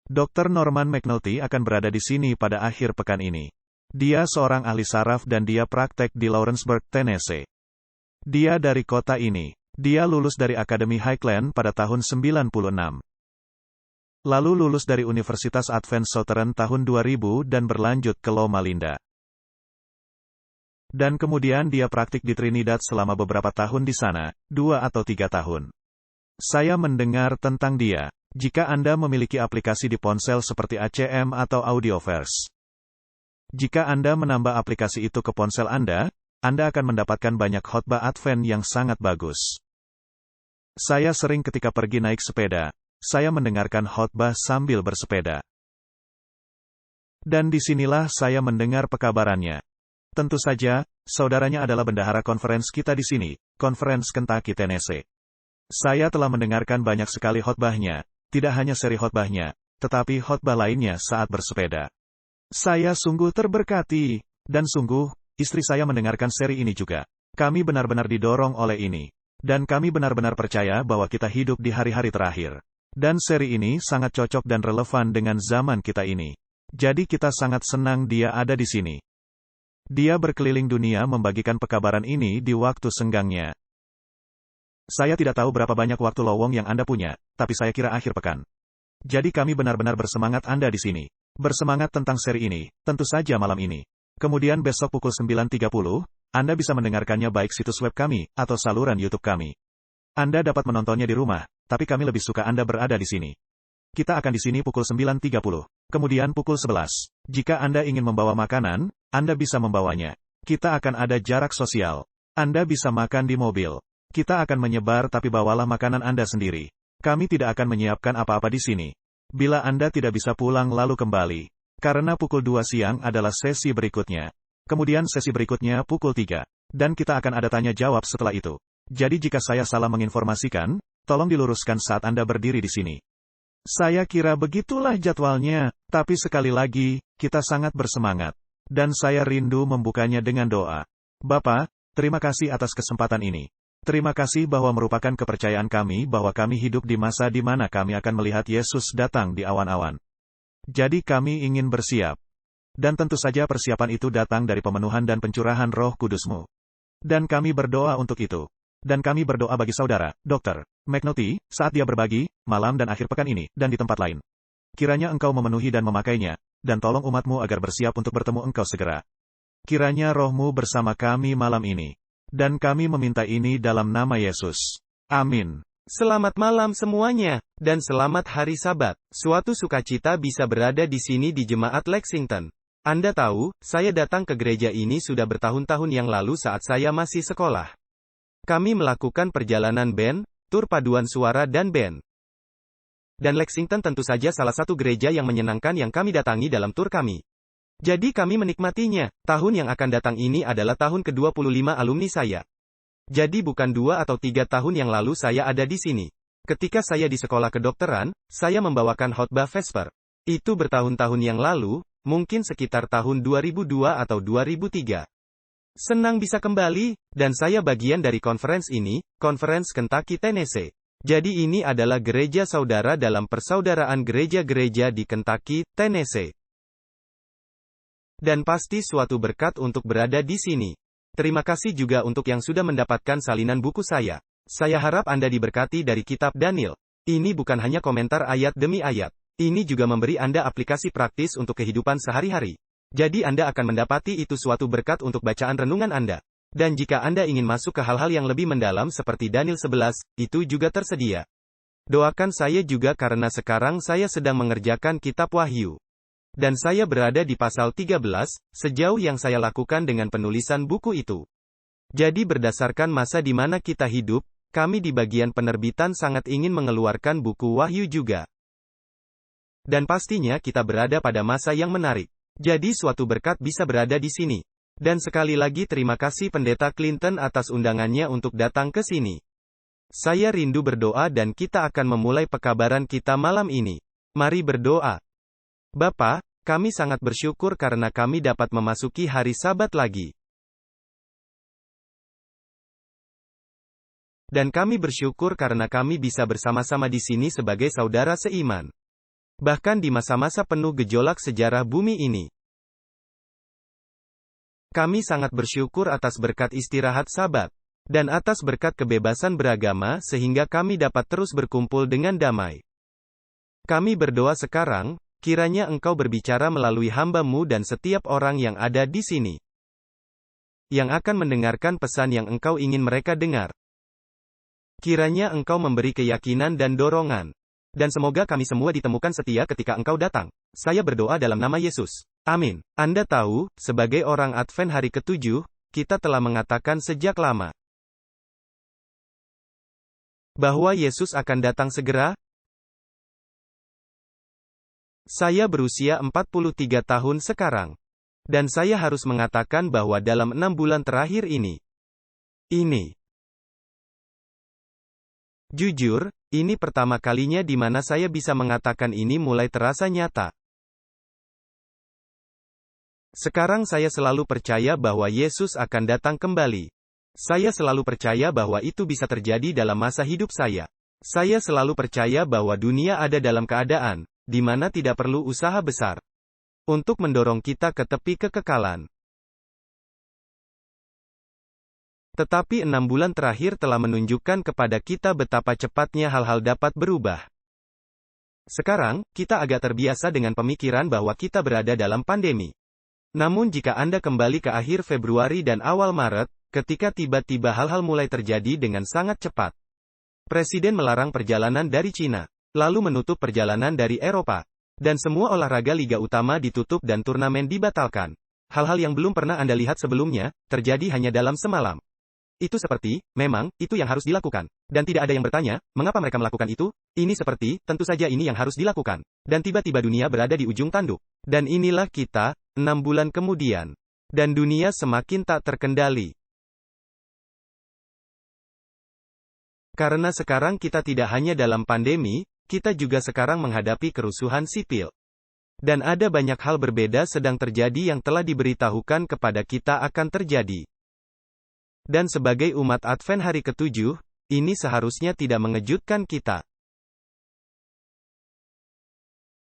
Dr. Norman McNulty akan berada di sini pada akhir pekan ini. Dia seorang ahli saraf dan dia praktek di Lawrenceburg, Tennessee. Dia dari kota ini. Dia lulus dari Akademi Highland pada tahun 96. Lalu lulus dari Universitas Advent Southern tahun 2000 dan berlanjut ke Loma Linda. Dan kemudian dia praktik di Trinidad selama beberapa tahun di sana, 2 atau 3 tahun. Saya mendengar tentang dia. Jika Anda memiliki aplikasi di ponsel seperti ACM atau Audioverse. Jika Anda menambah aplikasi itu ke ponsel Anda akan mendapatkan banyak khotbah Advent yang sangat bagus. Saya sering ketika pergi naik sepeda, saya mendengarkan khotbah sambil bersepeda. Dan disinilah saya mendengar pekabarannya. Tentu saja, saudaranya adalah bendahara conference kita di sini, Conference Kentucky, Tennessee. Saya telah mendengarkan banyak sekali khotbahnya, tidak hanya seri khotbahnya, tetapi khotbah lainnya saat bersepeda. Saya sungguh terberkati, dan sungguh, istri saya mendengarkan seri ini juga. Kami benar-benar didorong oleh ini. Dan kami benar-benar percaya bahwa kita hidup di hari-hari terakhir. Dan seri ini sangat cocok dan relevan dengan zaman kita ini. Jadi kita sangat senang dia ada di sini. Dia berkeliling dunia membagikan pekabaran ini di waktu senggangnya. Saya tidak tahu berapa banyak waktu lowong yang Anda punya, tapi saya kira akhir pekan. Jadi kami benar-benar bersemangat Anda di sini. Bersemangat tentang seri ini, tentu saja malam ini. Kemudian besok pukul 9.30, Anda bisa mendengarkannya baik situs web kami, atau saluran YouTube kami. Anda dapat menontonnya di rumah, tapi kami lebih suka Anda berada di sini. Kita akan di sini pukul 9.30. Kemudian pukul 11. Jika Anda ingin membawa makanan, Anda bisa membawanya. Kita akan ada jarak sosial. Anda bisa makan di mobil. Kita akan menyebar tapi bawalah makanan Anda sendiri. Kami tidak akan menyiapkan apa-apa di sini. Bila Anda tidak bisa pulang lalu kembali. Karena pukul 2 siang adalah sesi berikutnya. Kemudian sesi berikutnya pukul 3. Dan kita akan ada tanya jawab setelah itu. Jadi jika saya salah menginformasikan, tolong diluruskan saat Anda berdiri di sini. Saya kira begitulah jadwalnya, tapi sekali lagi, kita sangat bersemangat. Dan saya rindu membukanya dengan doa. Bapa, terima kasih atas kesempatan ini. Terima kasih bahwa merupakan kepercayaan kami bahwa kami hidup di masa di mana kami akan melihat Yesus datang di awan-awan. Jadi kami ingin bersiap. Dan tentu saja persiapan itu datang dari pemenuhan dan pencurahan Roh Kudus-Mu. Dan kami berdoa untuk itu. Dan kami berdoa bagi saudara, Dr. McNulty, saat dia berbagi, malam dan akhir pekan ini, dan di tempat lain. Kiranya engkau memenuhi dan memakainya, dan tolong umatmu agar bersiap untuk bertemu engkau segera. Kiranya rohmu bersama kami malam ini. Dan kami meminta ini dalam nama Yesus. Amin. Selamat malam semuanya, dan selamat hari Sabat. Suatu sukacita bisa berada di sini di Jemaat Lexington. Anda tahu, saya datang ke gereja ini sudah bertahun-tahun yang lalu saat saya masih sekolah. Kami melakukan perjalanan band, tur paduan suara dan band. Dan Lexington tentu saja salah satu gereja yang menyenangkan yang kami datangi dalam tur kami. Jadi kami menikmatinya. Tahun yang akan datang ini adalah tahun ke-25 alumni saya. Jadi bukan 2 atau 3 tahun yang lalu saya ada di sini. Ketika saya di sekolah kedokteran, saya membawakan khotbah Vesper. Itu bertahun-tahun yang lalu, mungkin sekitar tahun 2002 atau 2003. Senang bisa kembali, dan saya bagian dari conference ini, Conference Kentucky, Tennessee. Jadi ini adalah gereja saudara dalam persaudaraan gereja-gereja di Kentucky, Tennessee. Dan pasti suatu berkat untuk berada di sini. Terima kasih juga untuk yang sudah mendapatkan salinan buku saya. Saya harap Anda diberkati dari kitab Daniel. Ini bukan hanya komentar ayat demi ayat. Ini juga memberi Anda aplikasi praktis untuk kehidupan sehari-hari. Jadi Anda akan mendapati itu suatu berkat untuk bacaan renungan Anda. Dan jika Anda ingin masuk ke hal-hal yang lebih mendalam seperti Daniel 11, itu juga tersedia. Doakan saya juga karena sekarang saya sedang mengerjakan kitab Wahyu. Dan saya berada di pasal 13, sejauh yang saya lakukan dengan penulisan buku itu. Jadi berdasarkan masa di mana kita hidup, kami di bagian penerbitan sangat ingin mengeluarkan buku Wahyu juga. Dan pastinya kita berada pada masa yang menarik. Jadi suatu berkat bisa berada di sini. Dan sekali lagi terima kasih Pendeta Clinton atas undangannya untuk datang ke sini. Saya rindu berdoa dan kita akan memulai pekabaran kita malam ini. Mari berdoa. Bapa, kami sangat bersyukur karena kami dapat memasuki hari Sabat lagi. Dan kami bersyukur karena kami bisa bersama-sama di sini sebagai saudara seiman. Bahkan di masa-masa penuh gejolak sejarah bumi ini. Kami sangat bersyukur atas berkat istirahat Sabat. Dan atas berkat kebebasan beragama sehingga kami dapat terus berkumpul dengan damai. Kami berdoa sekarang, kiranya Engkau berbicara melalui hamba-Mu dan setiap orang yang ada di sini. Yang akan mendengarkan pesan yang Engkau ingin mereka dengar. Kiranya Engkau memberi keyakinan dan dorongan. Dan semoga kami semua ditemukan setia ketika Engkau datang. Saya berdoa dalam nama Yesus. Amin. Anda tahu, sebagai orang Advent hari ke-7, kita telah mengatakan sejak lama bahwa Yesus akan datang segera. Saya berusia 43 tahun sekarang. Dan saya harus mengatakan bahwa dalam 6 bulan terakhir ini. Jujur, ini pertama kalinya di mana saya bisa mengatakan ini mulai terasa nyata. Sekarang saya selalu percaya bahwa Yesus akan datang kembali. Saya selalu percaya bahwa itu bisa terjadi dalam masa hidup saya. Saya selalu percaya bahwa dunia ada dalam keadaan, di mana tidak perlu usaha besar untuk mendorong kita ke tepi kekekalan. Tetapi 6 bulan terakhir telah menunjukkan kepada kita betapa cepatnya hal-hal dapat berubah. Sekarang, kita agak terbiasa dengan pemikiran bahwa kita berada dalam pandemi. Namun jika Anda kembali ke akhir Februari dan awal Maret, ketika tiba-tiba hal-hal mulai terjadi dengan sangat cepat. Presiden melarang perjalanan dari Cina, lalu menutup perjalanan dari Eropa. Dan semua olahraga liga utama ditutup dan turnamen dibatalkan. Hal-hal yang belum pernah Anda lihat sebelumnya, terjadi hanya dalam semalam. Itu seperti, memang, itu yang harus dilakukan. Dan tidak ada yang bertanya, mengapa mereka melakukan itu? Ini seperti, tentu saja ini yang harus dilakukan. Dan tiba-tiba dunia berada di ujung tanduk. Dan inilah kita, 6 bulan kemudian. Dan dunia semakin tak terkendali. Karena sekarang kita tidak hanya dalam pandemi, kita juga sekarang menghadapi kerusuhan sipil. Dan ada banyak hal berbeda sedang terjadi yang telah diberitahukan kepada kita akan terjadi. Dan sebagai umat Advent hari ke-7, ini seharusnya tidak mengejutkan kita.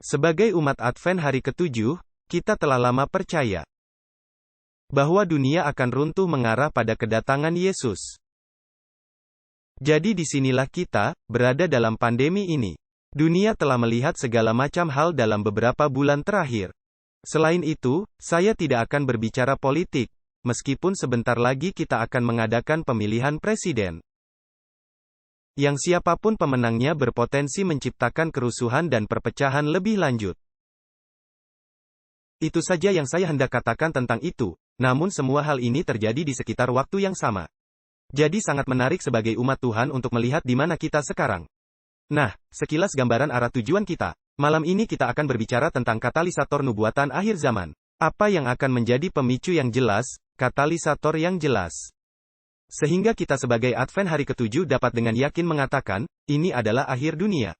Sebagai umat Advent hari ke-7, kita telah lama percaya bahwa dunia akan runtuh mengarah pada kedatangan Yesus. Jadi disinilah kita, berada dalam pandemi ini. Dunia telah melihat segala macam hal dalam beberapa bulan terakhir. Selain itu, saya tidak akan berbicara politik, meskipun sebentar lagi kita akan mengadakan pemilihan presiden. Yang siapapun pemenangnya berpotensi menciptakan kerusuhan dan perpecahan lebih lanjut. Itu saja yang saya hendak katakan tentang itu, namun semua hal ini terjadi di sekitar waktu yang sama. Jadi sangat menarik sebagai umat Tuhan untuk melihat di mana kita sekarang. Nah, sekilas gambaran arah tujuan kita. Malam ini kita akan berbicara tentang katalisator nubuatan akhir zaman. Apa yang akan menjadi pemicu yang jelas, katalisator yang jelas. Sehingga kita sebagai Advent hari ke-7 dapat dengan yakin mengatakan, ini adalah akhir dunia.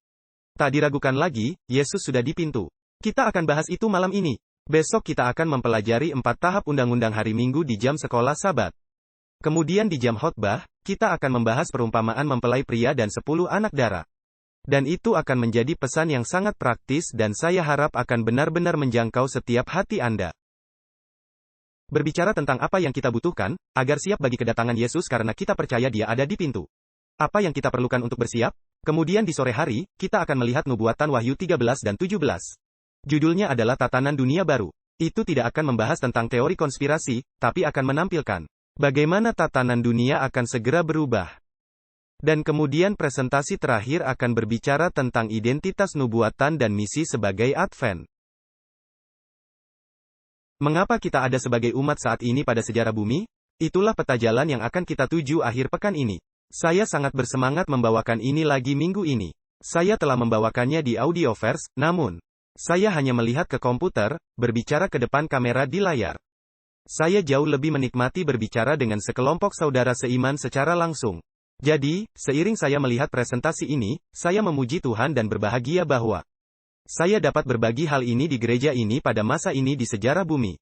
Tak diragukan lagi, Yesus sudah di pintu. Kita akan bahas itu malam ini. Besok kita akan mempelajari 4 tahap undang-undang hari Minggu di jam sekolah Sabat. Kemudian di jam khotbah, kita akan membahas perumpamaan mempelai pria dan 10 anak darah. Dan itu akan menjadi pesan yang sangat praktis dan saya harap akan benar-benar menjangkau setiap hati Anda. Berbicara tentang apa yang kita butuhkan, agar siap bagi kedatangan Yesus karena kita percaya Dia ada di pintu. Apa yang kita perlukan untuk bersiap? Kemudian di sore hari, kita akan melihat nubuatan Wahyu 13 dan 17. Judulnya adalah Tatanan Dunia Baru. Itu tidak akan membahas tentang teori konspirasi, tapi akan menampilkan bagaimana tatanan dunia akan segera berubah. Dan kemudian presentasi terakhir akan berbicara tentang identitas nubuatan dan misi sebagai Advent. Mengapa kita ada sebagai umat saat ini pada sejarah bumi? Itulah peta jalan yang akan kita tuju akhir pekan ini. Saya sangat bersemangat membawakan ini lagi minggu ini. Saya telah membawakannya di Audioverse, namun saya hanya melihat ke komputer, berbicara ke depan kamera di layar. Saya jauh lebih menikmati berbicara dengan sekelompok saudara seiman secara langsung. Jadi, seiring saya melihat presentasi ini, saya memuji Tuhan dan berbahagia bahwa saya dapat berbagi hal ini di gereja ini pada masa ini di sejarah bumi.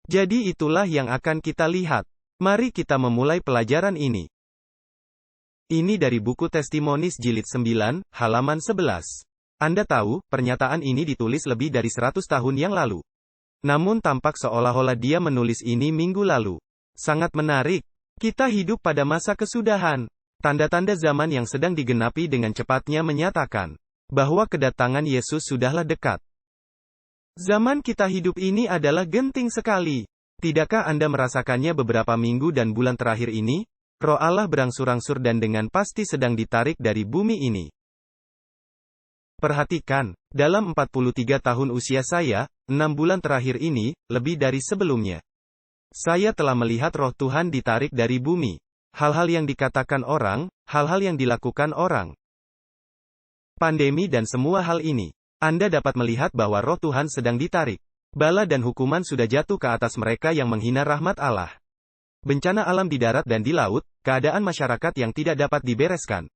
Jadi itulah yang akan kita lihat. Mari kita memulai pelajaran ini. Ini dari buku Testimonies jilid 9, halaman 11. Anda tahu, pernyataan ini ditulis lebih dari 100 tahun yang lalu. Namun tampak seolah-olah dia menulis ini minggu lalu. Sangat menarik. Kita hidup pada masa kesudahan. Tanda-tanda zaman yang sedang digenapi dengan cepatnya menyatakan bahwa kedatangan Yesus sudahlah dekat. Zaman kita hidup ini adalah genting sekali. Tidakkah Anda merasakannya beberapa minggu dan bulan terakhir ini? Roh Allah berangsur-angsur dan dengan pasti sedang ditarik dari bumi ini. Perhatikan, dalam 43 tahun usia saya, 6 bulan terakhir ini, lebih dari sebelumnya. Saya telah melihat roh Tuhan ditarik dari bumi. Hal-hal yang dikatakan orang, hal-hal yang dilakukan orang. Pandemi dan semua hal ini. Anda dapat melihat bahwa roh Tuhan sedang ditarik. Bala dan hukuman sudah jatuh ke atas mereka yang menghina rahmat Allah. Bencana alam di darat dan di laut, keadaan masyarakat yang tidak dapat dibereskan.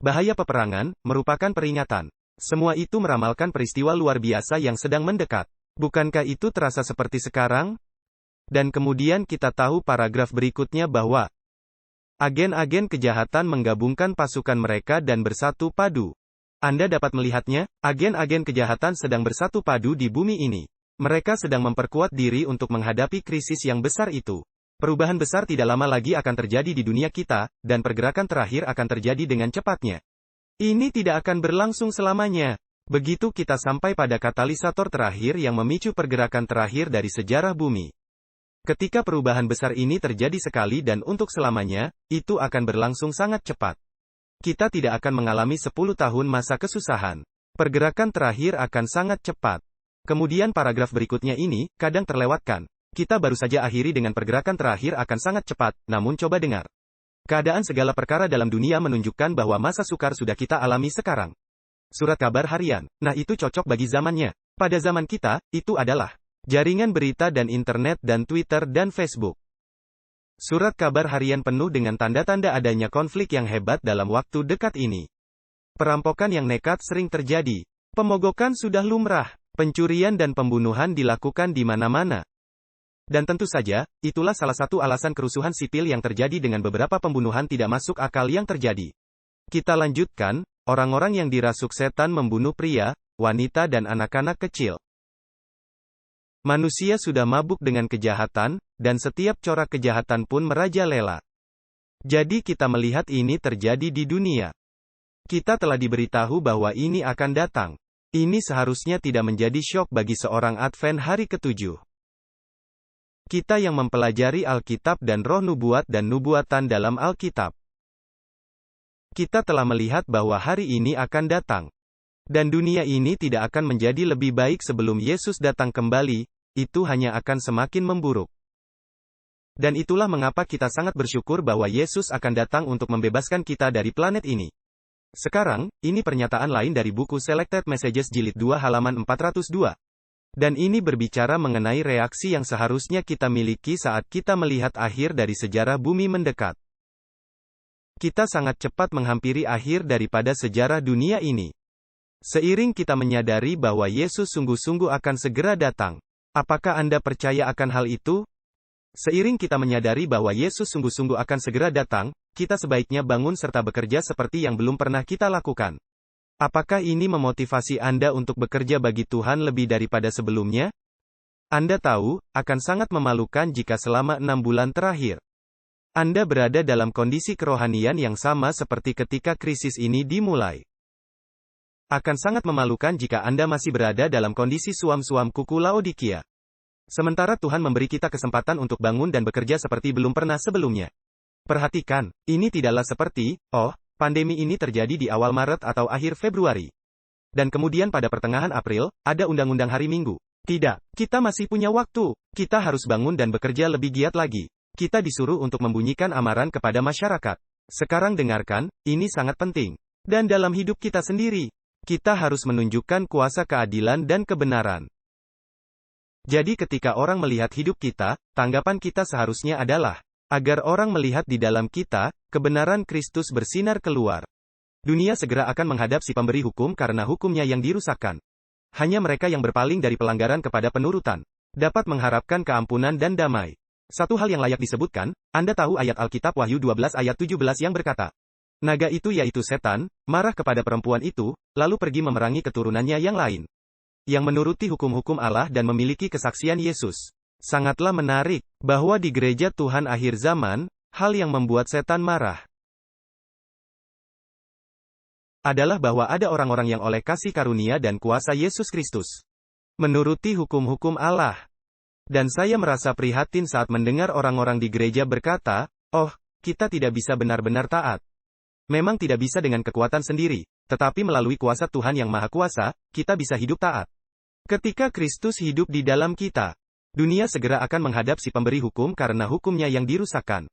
Bahaya peperangan, merupakan peringatan. Semua itu meramalkan peristiwa luar biasa yang sedang mendekat. Bukankah itu terasa seperti sekarang? Dan kemudian kita tahu paragraf berikutnya bahwa agen-agen kejahatan menggabungkan pasukan mereka dan bersatu padu. Anda dapat melihatnya, agen-agen kejahatan sedang bersatu padu di bumi ini. Mereka sedang memperkuat diri untuk menghadapi krisis yang besar itu. Perubahan besar tidak lama lagi akan terjadi di dunia kita, dan pergerakan terakhir akan terjadi dengan cepatnya. Ini tidak akan berlangsung selamanya. Begitu kita sampai pada katalisator terakhir yang memicu pergerakan terakhir dari sejarah bumi. Ketika perubahan besar ini terjadi sekali dan untuk selamanya, itu akan berlangsung sangat cepat. Kita tidak akan mengalami 10 tahun masa kesusahan. Pergerakan terakhir akan sangat cepat. Kemudian paragraf berikutnya ini, kadang terlewatkan. Kita baru saja akhiri dengan pergerakan terakhir akan sangat cepat, namun coba dengar. Keadaan segala perkara dalam dunia menunjukkan bahwa masa sukar sudah kita alami sekarang. Surat kabar harian. Nah itu cocok bagi zamannya. Pada zaman kita, itu adalah jaringan berita dan internet dan Twitter dan Facebook. Surat kabar harian penuh dengan tanda-tanda adanya konflik yang hebat dalam waktu dekat ini. Perampokan yang nekat sering terjadi. Pemogokan sudah lumrah. Pencurian dan pembunuhan dilakukan di mana-mana. Dan tentu saja, itulah salah satu alasan kerusuhan sipil yang terjadi dengan beberapa pembunuhan tidak masuk akal yang terjadi. Kita lanjutkan, orang-orang yang dirasuk setan membunuh pria, wanita dan anak-anak kecil. Manusia sudah mabuk dengan kejahatan, dan setiap corak kejahatan pun merajalela. Jadi kita melihat ini terjadi di dunia. Kita telah diberitahu bahwa ini akan datang. Ini seharusnya tidak menjadi syok bagi seorang Advent hari ke-7. Kita yang mempelajari Alkitab dan roh nubuat dan nubuatan dalam Alkitab. Kita telah melihat bahwa hari ini akan datang. Dan dunia ini tidak akan menjadi lebih baik sebelum Yesus datang kembali, itu hanya akan semakin memburuk. Dan itulah mengapa kita sangat bersyukur bahwa Yesus akan datang untuk membebaskan kita dari planet ini. Sekarang, ini pernyataan lain dari buku Selected Messages Jilid 2 halaman 402. Dan ini berbicara mengenai reaksi yang seharusnya kita miliki saat kita melihat akhir dari sejarah bumi mendekat. Kita sangat cepat menghampiri akhir daripada sejarah dunia ini. Seiring kita menyadari bahwa Yesus sungguh-sungguh akan segera datang. Apakah Anda percaya akan hal itu? Seiring kita menyadari bahwa Yesus sungguh-sungguh akan segera datang, kita sebaiknya bangun serta bekerja seperti yang belum pernah kita lakukan. Apakah ini memotivasi Anda untuk bekerja bagi Tuhan lebih daripada sebelumnya? Anda tahu, akan sangat memalukan jika selama 6 bulan terakhir, Anda berada dalam kondisi kerohanian yang sama seperti ketika krisis ini dimulai. Akan sangat memalukan jika Anda masih berada dalam kondisi suam-suam kuku Laodikia. Sementara Tuhan memberi kita kesempatan untuk bangun dan bekerja seperti belum pernah sebelumnya. Perhatikan, ini tidaklah seperti, pandemi ini terjadi di awal Maret atau akhir Februari. Dan kemudian pada pertengahan April, ada undang-undang hari Minggu. Tidak, kita masih punya waktu. Kita harus bangun dan bekerja lebih giat lagi. Kita disuruh untuk membunyikan amaran kepada masyarakat. Sekarang dengarkan, ini sangat penting. Dan dalam hidup kita sendiri, kita harus menunjukkan kuasa keadilan dan kebenaran. Jadi ketika orang melihat hidup kita, tanggapan kita seharusnya adalah, agar orang melihat di dalam kita, kebenaran Kristus bersinar keluar. Dunia segera akan menghadap si pemberi hukum karena hukumnya yang dirusakkan. Hanya mereka yang berpaling dari pelanggaran kepada penurutan, dapat mengharapkan keampunan dan damai. Satu hal yang layak disebutkan, Anda tahu ayat Alkitab Wahyu 12 ayat 17 yang berkata, Naga itu yaitu setan, marah kepada perempuan itu, lalu pergi memerangi keturunannya yang lain. Yang menuruti hukum-hukum Allah dan memiliki kesaksian Yesus. Sangatlah menarik, bahwa di gereja Tuhan akhir zaman, hal yang membuat setan marah adalah bahwa ada orang-orang yang oleh kasih karunia dan kuasa Yesus Kristus menuruti hukum-hukum Allah. Dan saya merasa prihatin saat mendengar orang-orang di gereja berkata, "Oh, kita tidak bisa benar-benar taat. Memang tidak bisa dengan kekuatan sendiri, tetapi melalui kuasa Tuhan yang Maha Kuasa, kita bisa hidup taat." Ketika Kristus hidup di dalam kita, dunia segera akan menghadap si pemberi hukum karena hukumnya yang dirusakkan.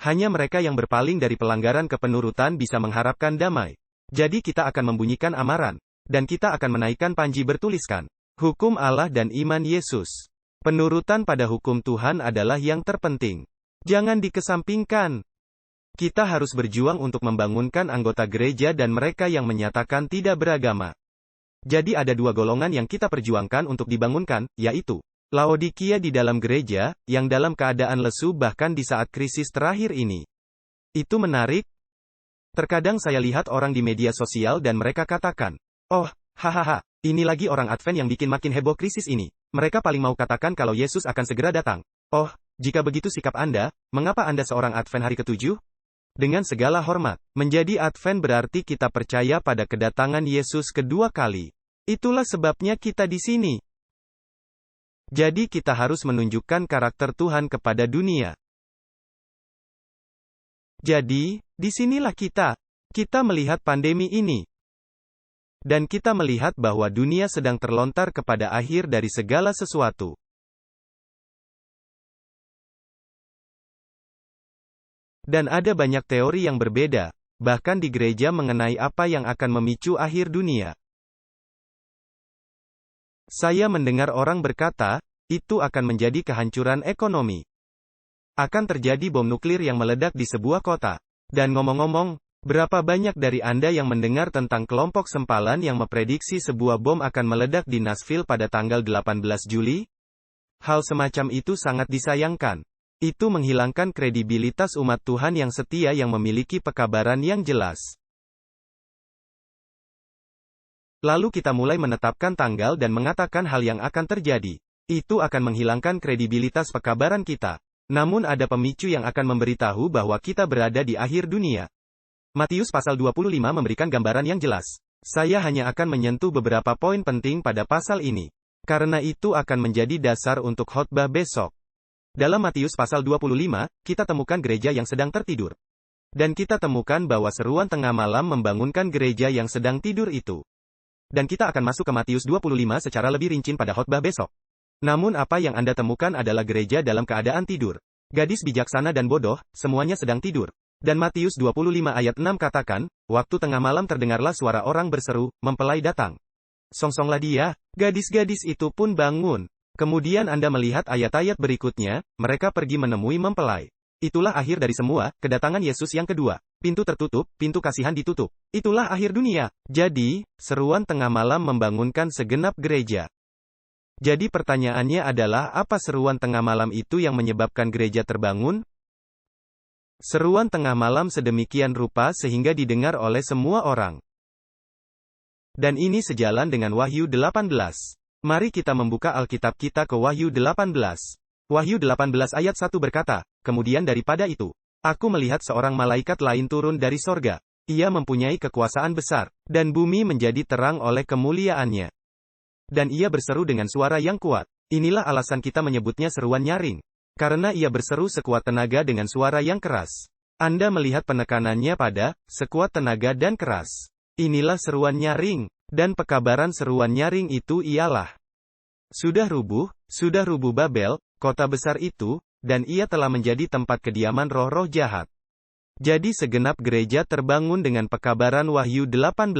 Hanya mereka yang berpaling dari pelanggaran kepenurutan bisa mengharapkan damai. Jadi kita akan membunyikan amaran, dan kita akan menaikkan panji bertuliskan, hukum Allah dan iman Yesus. Penurutan pada hukum Tuhan adalah yang terpenting. Jangan dikesampingkan. Kita harus berjuang untuk membangunkan anggota gereja dan mereka yang menyatakan tidak beragama. Jadi ada dua golongan yang kita perjuangkan untuk dibangunkan, yaitu Laodikia di dalam gereja, yang dalam keadaan lesu bahkan di saat krisis terakhir ini. Itu menarik. Terkadang saya lihat orang di media sosial dan mereka katakan, "Oh, hahaha, ini lagi orang Advent yang bikin makin heboh krisis ini. Mereka paling mau katakan kalau Yesus akan segera datang." Oh, jika begitu sikap Anda, mengapa Anda seorang Advent hari ke-7? Dengan segala hormat, menjadi Advent berarti kita percaya pada kedatangan Yesus kedua kali. Itulah sebabnya kita di sini. Jadi kita harus menunjukkan karakter Tuhan kepada dunia. Jadi, disinilah kita. Kita melihat pandemi ini. Dan kita melihat bahwa dunia sedang terlontar kepada akhir dari segala sesuatu. Dan ada banyak teori yang berbeda, bahkan di gereja mengenai apa yang akan memicu akhir dunia. Saya mendengar orang berkata, itu akan menjadi kehancuran ekonomi. Akan terjadi bom nuklir yang meledak di sebuah kota. Dan ngomong-ngomong, berapa banyak dari Anda yang mendengar tentang kelompok sempalan yang memprediksi sebuah bom akan meledak di Nashville pada tanggal 18 Juli? Hal semacam itu sangat disayangkan. Itu menghilangkan kredibilitas umat Tuhan yang setia yang memiliki pekabaran yang jelas. Lalu kita mulai menetapkan tanggal dan mengatakan hal yang akan terjadi. Itu akan menghilangkan kredibilitas pekabaran kita. Namun ada pemicu yang akan memberitahu bahwa kita berada di akhir dunia. Matius pasal 25 memberikan gambaran yang jelas. Saya hanya akan menyentuh beberapa poin penting pada pasal ini. Karena itu akan menjadi dasar untuk khotbah besok. Dalam Matius pasal 25, kita temukan gereja yang sedang tertidur. Dan kita temukan bahwa seruan tengah malam membangunkan gereja yang sedang tidur itu. Dan kita akan masuk ke Matius 25 secara lebih rinci pada khotbah besok. Namun apa yang Anda temukan adalah gereja dalam keadaan tidur. Gadis bijaksana dan bodoh, semuanya sedang tidur. Dan Matius 25 ayat 6 katakan, waktu tengah malam terdengarlah suara orang berseru, mempelai datang. Songsonglah dia, gadis-gadis itu pun bangun. Kemudian Anda melihat ayat-ayat berikutnya, mereka pergi menemui mempelai. Itulah akhir dari semua, kedatangan Yesus yang kedua. Pintu tertutup, pintu kasihan ditutup. Itulah akhir dunia. Jadi, seruan tengah malam membangunkan segenap gereja. Jadi pertanyaannya adalah apa seruan tengah malam itu yang menyebabkan gereja terbangun? Seruan tengah malam sedemikian rupa sehingga didengar oleh semua orang. Dan ini sejalan dengan Wahyu 18. Mari kita membuka Alkitab kita ke Wahyu 18. Wahyu 18 ayat 1 berkata, kemudian daripada itu, aku melihat seorang malaikat lain turun dari sorga. Ia mempunyai kekuasaan besar, dan bumi menjadi terang oleh kemuliaannya. Dan ia berseru dengan suara yang kuat. Inilah alasan kita menyebutnya seruan nyaring. Karena ia berseru sekuat tenaga dengan suara yang keras. Anda melihat penekanannya pada sekuat tenaga dan keras. Inilah seruan nyaring. Dan pekabaran seruan nyaring itu ialah sudah rubuh Babel, kota besar itu, dan ia telah menjadi tempat kediaman roh-roh jahat. Jadi segenap gereja terbangun dengan pekabaran Wahyu 18.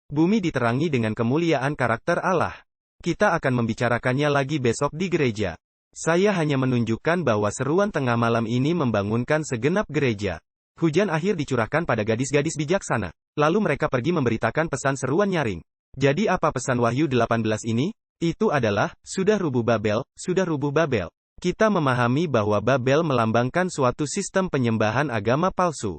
Bumi diterangi dengan kemuliaan karakter Allah. Kita akan membicarakannya lagi besok di gereja. Saya hanya menunjukkan bahwa seruan tengah malam ini membangunkan segenap gereja. Hujan akhir dicurahkan pada gadis-gadis bijaksana. Lalu mereka pergi memberitakan pesan seruan nyaring. Jadi apa pesan Wahyu 18 ini? Itu adalah, sudah rubuh Babel, sudah rubuh Babel. Kita memahami bahwa Babel melambangkan suatu sistem penyembahan agama palsu.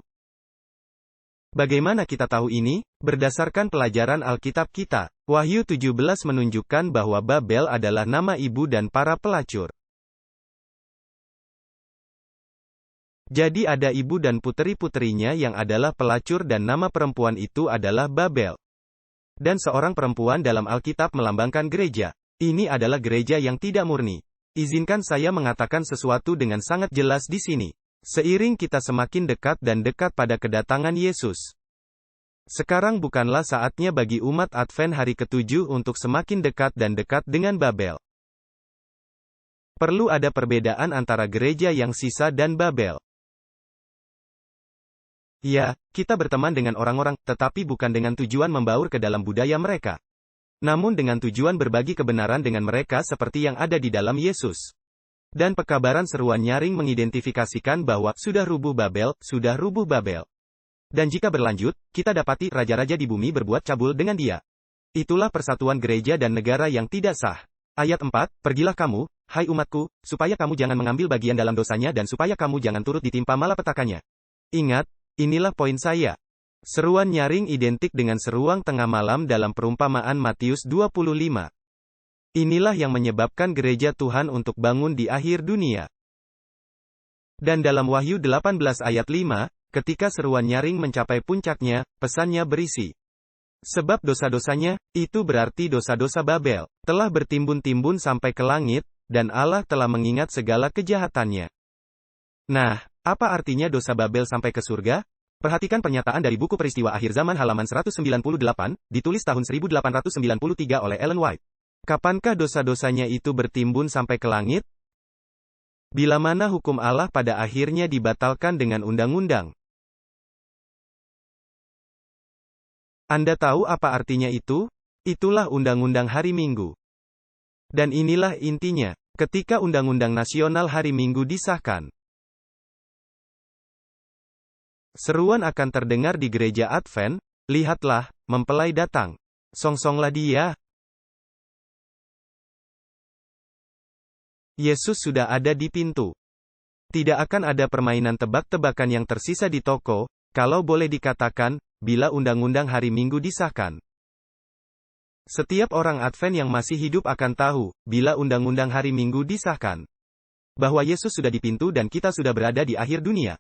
Bagaimana kita tahu ini? Berdasarkan pelajaran Alkitab kita, Wahyu 17 menunjukkan bahwa Babel adalah nama ibu dan para pelacur. Jadi ada ibu dan puteri-puterinya yang adalah pelacur dan nama perempuan itu adalah Babel. Dan seorang perempuan dalam Alkitab melambangkan gereja. Ini adalah gereja yang tidak murni. Izinkan saya mengatakan sesuatu dengan sangat jelas di sini. Seiring kita semakin dekat dan dekat pada kedatangan Yesus. Sekarang bukanlah saatnya bagi umat Advent hari ke-7 untuk semakin dekat dan dekat dengan Babel. Perlu ada perbedaan antara gereja yang sisa dan Babel. Ya, kita berteman dengan orang-orang, tetapi bukan dengan tujuan membaur ke dalam budaya mereka. Namun dengan tujuan berbagi kebenaran dengan mereka seperti yang ada di dalam Yesus. Dan pekabaran seruan nyaring mengidentifikasikan bahwa sudah rubuh Babel, sudah rubuh Babel. Dan jika berlanjut, kita dapati raja-raja di bumi berbuat cabul dengan dia. Itulah persatuan gereja dan negara yang tidak sah. Ayat 4, pergilah kamu, hai umatku, supaya kamu jangan mengambil bagian dalam dosanya dan supaya kamu jangan turut ditimpa malapetakannya. Ingat, inilah poin saya. Seruan nyaring identik dengan seruan tengah malam dalam perumpamaan Matius 25. Inilah yang menyebabkan gereja Tuhan untuk bangun di akhir dunia. Dan dalam Wahyu 18 ayat 5, ketika seruan nyaring mencapai puncaknya, pesannya berisi. Sebab dosa-dosanya, itu berarti dosa-dosa Babel, telah bertimbun-timbun sampai ke langit, dan Allah telah mengingat segala kejahatannya. Nah, apa artinya dosa Babel sampai ke surga? Perhatikan pernyataan dari buku Peristiwa Akhir Zaman halaman 198, ditulis tahun 1893 oleh Ellen White. Kapankah dosa-dosanya itu bertimbun sampai ke langit? Bila mana hukum Allah pada akhirnya dibatalkan dengan undang-undang. Anda tahu apa artinya itu? Itulah undang-undang hari Minggu. Dan inilah intinya, ketika undang-undang nasional hari Minggu disahkan. Seruan akan terdengar di gereja Advent, lihatlah, mempelai datang. Songsonglah dia. Yesus sudah ada di pintu. Tidak akan ada permainan tebak-tebakan yang tersisa di toko, kalau boleh dikatakan, bila undang-undang hari Minggu disahkan. Setiap orang Advent yang masih hidup akan tahu, bila undang-undang hari Minggu disahkan. Bahwa Yesus sudah di pintu dan kita sudah berada di akhir dunia.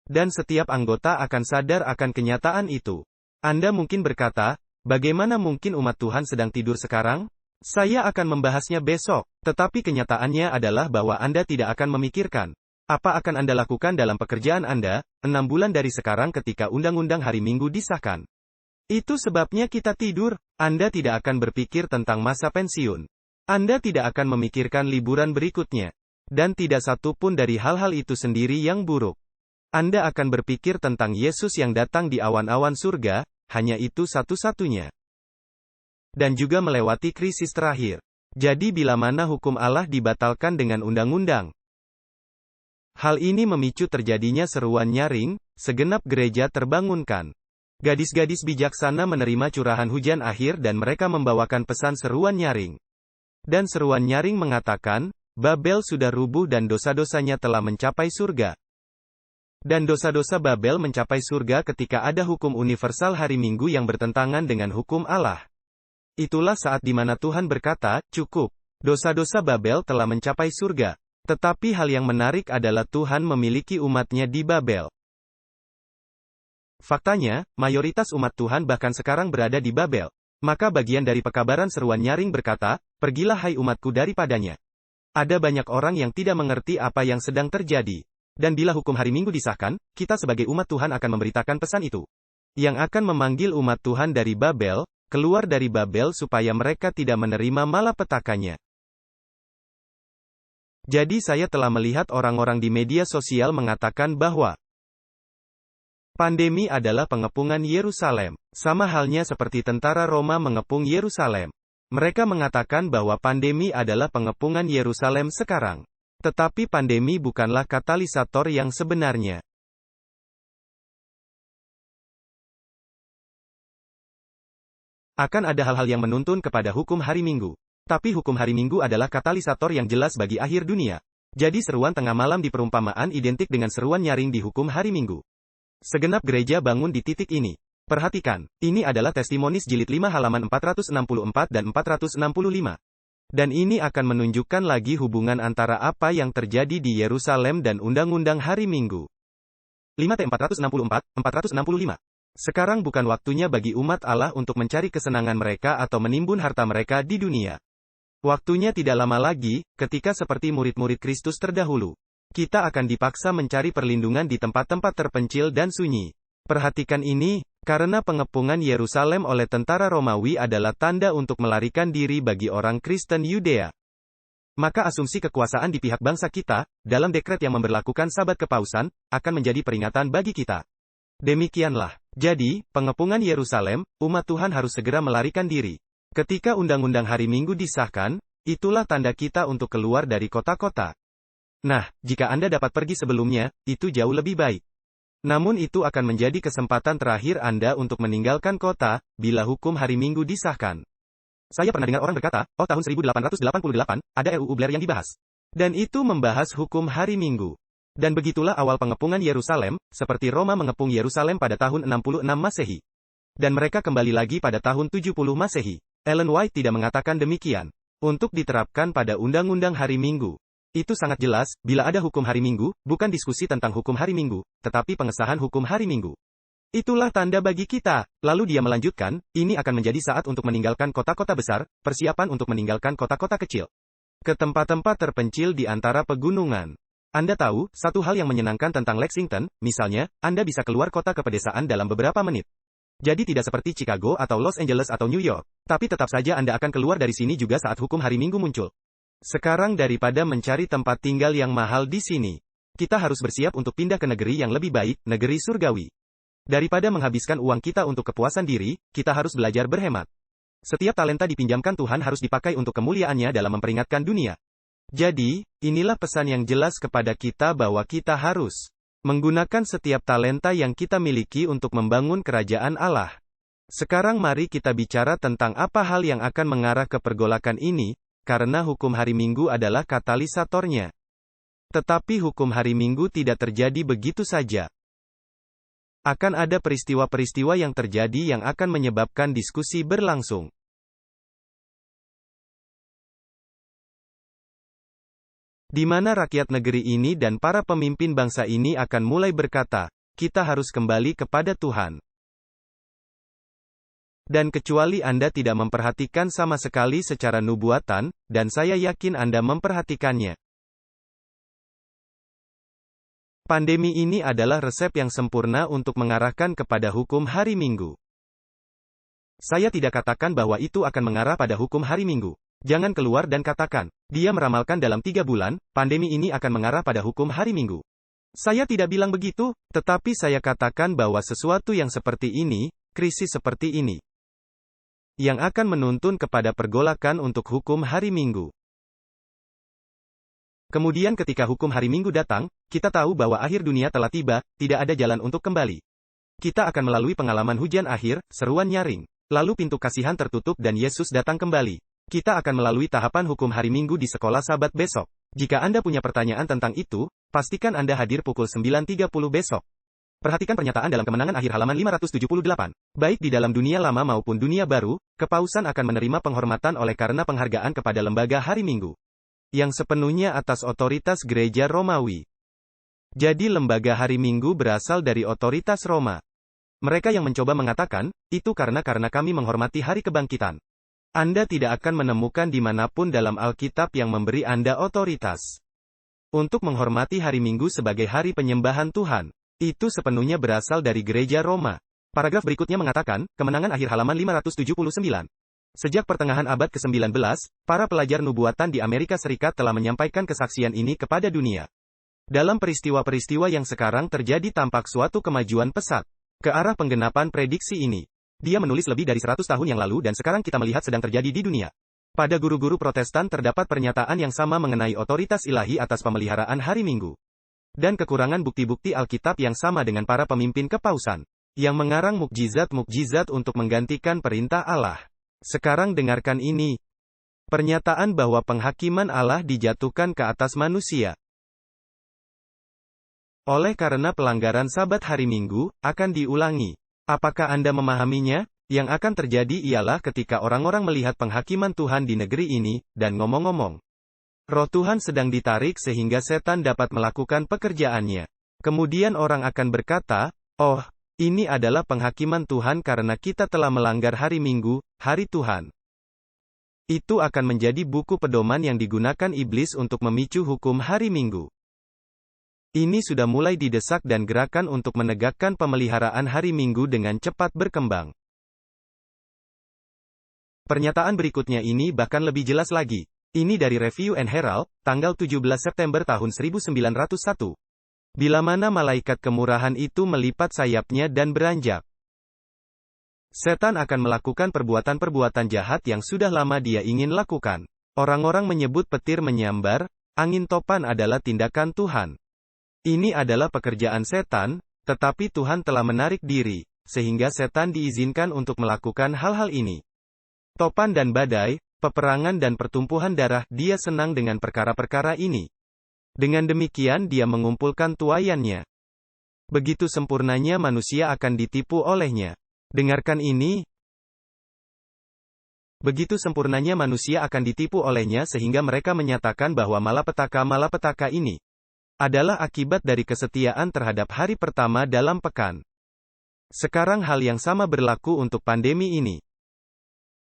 Dan setiap anggota akan sadar akan kenyataan itu. Anda mungkin berkata, bagaimana mungkin umat Tuhan sedang tidur sekarang? Saya akan membahasnya besok, tetapi kenyataannya adalah bahwa Anda tidak akan memikirkan. Apa akan Anda lakukan dalam pekerjaan Anda, 6 bulan dari sekarang ketika undang-undang hari Minggu disahkan? Itu sebabnya kita tidur. Anda tidak akan berpikir tentang masa pensiun. Anda tidak akan memikirkan liburan berikutnya. Dan tidak satu pun dari hal-hal itu sendiri yang buruk. Anda akan berpikir tentang Yesus yang datang di awan-awan surga, hanya itu satu-satunya. Dan juga melewati krisis terakhir. Jadi bila mana hukum Allah dibatalkan dengan undang-undang. Hal ini memicu terjadinya seruan nyaring, segenap gereja terbangunkan. Gadis-gadis bijaksana menerima curahan hujan akhir dan mereka membawakan pesan seruan nyaring. Dan seruan nyaring mengatakan, Babel sudah rubuh dan dosa-dosanya telah mencapai surga. Dan dosa-dosa Babel mencapai surga ketika ada hukum universal hari Minggu yang bertentangan dengan hukum Allah. Itulah saat di mana Tuhan berkata, cukup. Dosa-dosa Babel telah mencapai surga. Tetapi hal yang menarik adalah Tuhan memiliki umatnya di Babel. Faktanya, mayoritas umat Tuhan bahkan sekarang berada di Babel. Maka bagian dari pekabaran seruan nyaring berkata, pergilah hai umatku daripadanya. Ada banyak orang yang tidak mengerti apa yang sedang terjadi. Dan bila hukum hari Minggu disahkan, kita sebagai umat Tuhan akan memberitakan pesan itu. Yang akan memanggil umat Tuhan dari Babel, keluar dari Babel supaya mereka tidak menerima malapetakannya. Jadi saya telah melihat orang-orang di media sosial mengatakan bahwa pandemi adalah pengepungan Yerusalem. Sama halnya seperti tentara Roma mengepung Yerusalem. Mereka mengatakan bahwa pandemi adalah pengepungan Yerusalem sekarang. Tetapi pandemi bukanlah katalisator yang sebenarnya. Akan ada hal-hal yang menuntun kepada hukum hari Minggu. Tapi hukum hari Minggu adalah katalisator yang jelas bagi akhir dunia. Jadi seruan tengah malam di perumpamaan identik dengan seruan nyaring di hukum hari Minggu. Segenap gereja bangun di titik ini. Perhatikan, ini adalah Testimonies jilid 5 halaman 464 dan 465. Dan ini akan menunjukkan lagi hubungan antara apa yang terjadi di Yerusalem dan Undang-Undang Hari Minggu. 5T 464, 465. Sekarang bukan waktunya bagi umat Allah untuk mencari kesenangan mereka atau menimbun harta mereka di dunia. Waktunya tidak lama lagi, ketika seperti murid-murid Kristus terdahulu, kita akan dipaksa mencari perlindungan di tempat-tempat terpencil dan sunyi. Perhatikan ini, karena pengepungan Yerusalem oleh tentara Romawi adalah tanda untuk melarikan diri bagi orang Kristen Yudea. Maka asumsi kekuasaan di pihak bangsa kita, dalam dekret yang memberlakukan sabat kepausan, akan menjadi peringatan bagi kita. Demikianlah. Jadi, pengepungan Yerusalem, umat Tuhan harus segera melarikan diri. Ketika Undang-Undang Hari Minggu disahkan, itulah tanda kita untuk keluar dari kota-kota. Nah, jika Anda dapat pergi sebelumnya, itu jauh lebih baik. Namun itu akan menjadi kesempatan terakhir Anda untuk meninggalkan kota, bila hukum hari Minggu disahkan. Saya pernah dengar orang berkata, oh tahun 1888, ada RUU Blair yang dibahas. Dan itu membahas hukum hari Minggu. Dan begitulah awal pengepungan Yerusalem, seperti Roma mengepung Yerusalem pada tahun 66 Masehi. Dan mereka kembali lagi pada tahun 70 Masehi. Ellen White tidak mengatakan demikian. Untuk diterapkan pada Undang-Undang Hari Minggu. Itu sangat jelas, bila ada hukum hari Minggu, bukan diskusi tentang hukum hari Minggu, tetapi pengesahan hukum hari Minggu. Itulah tanda bagi kita. Lalu dia melanjutkan, ini akan menjadi saat untuk meninggalkan kota-kota besar, persiapan untuk meninggalkan kota-kota kecil. Ke tempat-tempat terpencil di antara pegunungan. Anda tahu, satu hal yang menyenangkan tentang Lexington, misalnya, Anda bisa keluar kota ke pedesaan dalam beberapa menit. Jadi tidak seperti Chicago atau Los Angeles atau New York. Tapi tetap saja Anda akan keluar dari sini juga saat hukum hari Minggu muncul. Sekarang daripada mencari tempat tinggal yang mahal di sini, kita harus bersiap untuk pindah ke negeri yang lebih baik, negeri surgawi. Daripada menghabiskan uang kita untuk kepuasan diri, kita harus belajar berhemat. Setiap talenta dipinjamkan Tuhan harus dipakai untuk kemuliaannya dalam memperingatkan dunia. Jadi, inilah pesan yang jelas kepada kita bahwa kita harus menggunakan setiap talenta yang kita miliki untuk membangun kerajaan Allah. Sekarang mari kita bicara tentang apa hal yang akan mengarah ke pergolakan ini, karena hukum hari Minggu adalah katalisatornya. Tetapi hukum hari Minggu tidak terjadi begitu saja. Akan ada peristiwa-peristiwa yang terjadi yang akan menyebabkan diskusi berlangsung. Di mana rakyat negeri ini dan para pemimpin bangsa ini akan mulai berkata, kita harus kembali kepada Tuhan. Dan kecuali Anda tidak memperhatikan sama sekali secara nubuatan, dan saya yakin Anda memperhatikannya. Pandemi ini adalah resep yang sempurna untuk mengarahkan kepada hukum hari Minggu. Saya tidak katakan bahwa itu akan mengarah pada hukum hari Minggu. Jangan keluar dan katakan, dia meramalkan dalam 3 bulan, pandemi ini akan mengarah pada hukum hari Minggu. Saya tidak bilang begitu, tetapi saya katakan bahwa sesuatu yang seperti ini, krisis seperti ini, yang akan menuntun kepada pergolakan untuk hukum hari Minggu. Kemudian ketika hukum hari Minggu datang, kita tahu bahwa akhir dunia telah tiba, tidak ada jalan untuk kembali. Kita akan melalui pengalaman hujan akhir, seruan nyaring. Lalu pintu kasihan tertutup dan Yesus datang kembali. Kita akan melalui tahapan hukum hari Minggu di sekolah Sabat besok. Jika Anda punya pertanyaan tentang itu, pastikan Anda hadir pukul 9.30 besok. Perhatikan pernyataan dalam Kemenangan akhir halaman 578. Baik di dalam dunia lama maupun dunia baru, kepausan akan menerima penghormatan oleh karena penghargaan kepada lembaga hari Minggu. Yang sepenuhnya atas otoritas gereja Romawi. Jadi lembaga hari Minggu berasal dari otoritas Roma. Mereka yang mencoba mengatakan, itu karena kami menghormati hari kebangkitan. Anda tidak akan menemukan dimanapun dalam Alkitab yang memberi Anda otoritas untuk menghormati hari Minggu sebagai hari penyembahan Tuhan. Itu sepenuhnya berasal dari gereja Roma. Paragraf berikutnya mengatakan, Kemenangan akhir halaman 579. Sejak pertengahan abad ke-19, para pelajar nubuatan di Amerika Serikat telah menyampaikan kesaksian ini kepada dunia. Dalam peristiwa-peristiwa yang sekarang terjadi tampak suatu kemajuan pesat ke arah penggenapan prediksi ini. Dia menulis lebih dari 100 tahun yang lalu dan sekarang kita melihat sedang terjadi di dunia. Pada guru-guru Protestan terdapat pernyataan yang sama mengenai otoritas ilahi atas pemeliharaan hari Minggu. Dan kekurangan bukti-bukti Alkitab yang sama dengan para pemimpin kepausan, yang mengarang mukjizat-mukjizat untuk menggantikan perintah Allah. Sekarang dengarkan ini. Pernyataan bahwa penghakiman Allah dijatuhkan ke atas manusia. Oleh karena pelanggaran Sabat hari Minggu akan diulangi. Apakah Anda memahaminya? Yang akan terjadi ialah ketika orang-orang melihat penghakiman Tuhan di negeri ini, dan ngomong-ngomong, Roh Tuhan sedang ditarik sehingga setan dapat melakukan pekerjaannya. Kemudian orang akan berkata, "Oh, ini adalah penghakiman Tuhan karena kita telah melanggar hari Minggu, hari Tuhan." Itu akan menjadi buku pedoman yang digunakan iblis untuk memicu hukum hari Minggu. Ini sudah mulai didesak dan gerakan untuk menegakkan pemeliharaan hari Minggu dengan cepat berkembang. Pernyataan berikutnya ini bahkan lebih jelas lagi. Ini dari Review and Herald, tanggal 17 September tahun 1901. Bila mana malaikat kemurahan itu melipat sayapnya dan beranjak. Setan akan melakukan perbuatan-perbuatan jahat yang sudah lama dia ingin lakukan. Orang-orang menyebut petir menyambar, angin topan adalah tindakan Tuhan. Ini adalah pekerjaan setan, tetapi Tuhan telah menarik diri, sehingga setan diizinkan untuk melakukan hal-hal ini. Topan dan badai, peperangan dan pertumpuhan darah, dia senang dengan perkara-perkara ini. Dengan demikian dia mengumpulkan tuaiannya. Begitu sempurnanya manusia akan ditipu olehnya. Dengarkan ini. Begitu sempurnanya manusia akan ditipu olehnya sehingga mereka menyatakan bahwa malapetaka-malapetaka ini adalah akibat dari kesetiaan terhadap hari pertama dalam pekan. Sekarang hal yang sama berlaku untuk pandemi ini.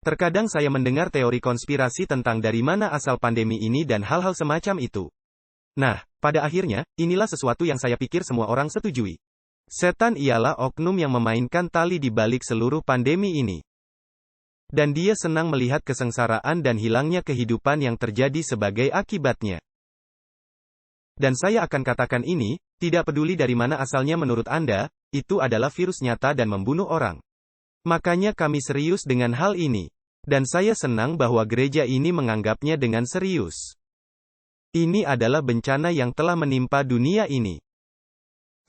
Terkadang saya mendengar teori konspirasi tentang dari mana asal pandemi ini dan hal-hal semacam itu. Nah, pada akhirnya, inilah sesuatu yang saya pikir semua orang setujui. Setan ialah oknum yang memainkan tali di balik seluruh pandemi ini. Dan dia senang melihat kesengsaraan dan hilangnya kehidupan yang terjadi sebagai akibatnya. Dan saya akan katakan ini, tidak peduli dari mana asalnya menurut Anda, itu adalah virus nyata dan membunuh orang. Makanya kami serius dengan hal ini. Dan saya senang bahwa gereja ini menganggapnya dengan serius. Ini adalah bencana yang telah menimpa dunia ini.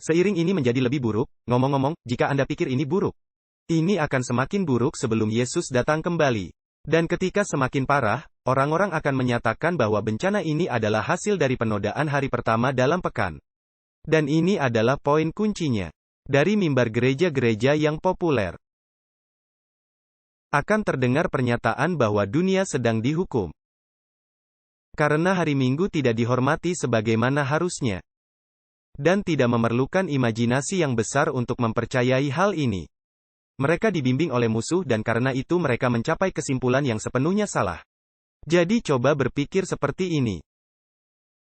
Seiring ini menjadi lebih buruk, ngomong-ngomong, jika Anda pikir ini buruk, ini akan semakin buruk sebelum Yesus datang kembali. Dan ketika semakin parah, orang-orang akan menyatakan bahwa bencana ini adalah hasil dari penodaan hari pertama dalam pekan. Dan ini adalah poin kuncinya. Dari mimbar gereja-gereja yang populer, akan terdengar pernyataan bahwa dunia sedang dihukum. Karena hari Minggu tidak dihormati sebagaimana harusnya. Dan tidak memerlukan imajinasi yang besar untuk mempercayai hal ini. Mereka dibimbing oleh musuh dan karena itu mereka mencapai kesimpulan yang sepenuhnya salah. Jadi coba berpikir seperti ini.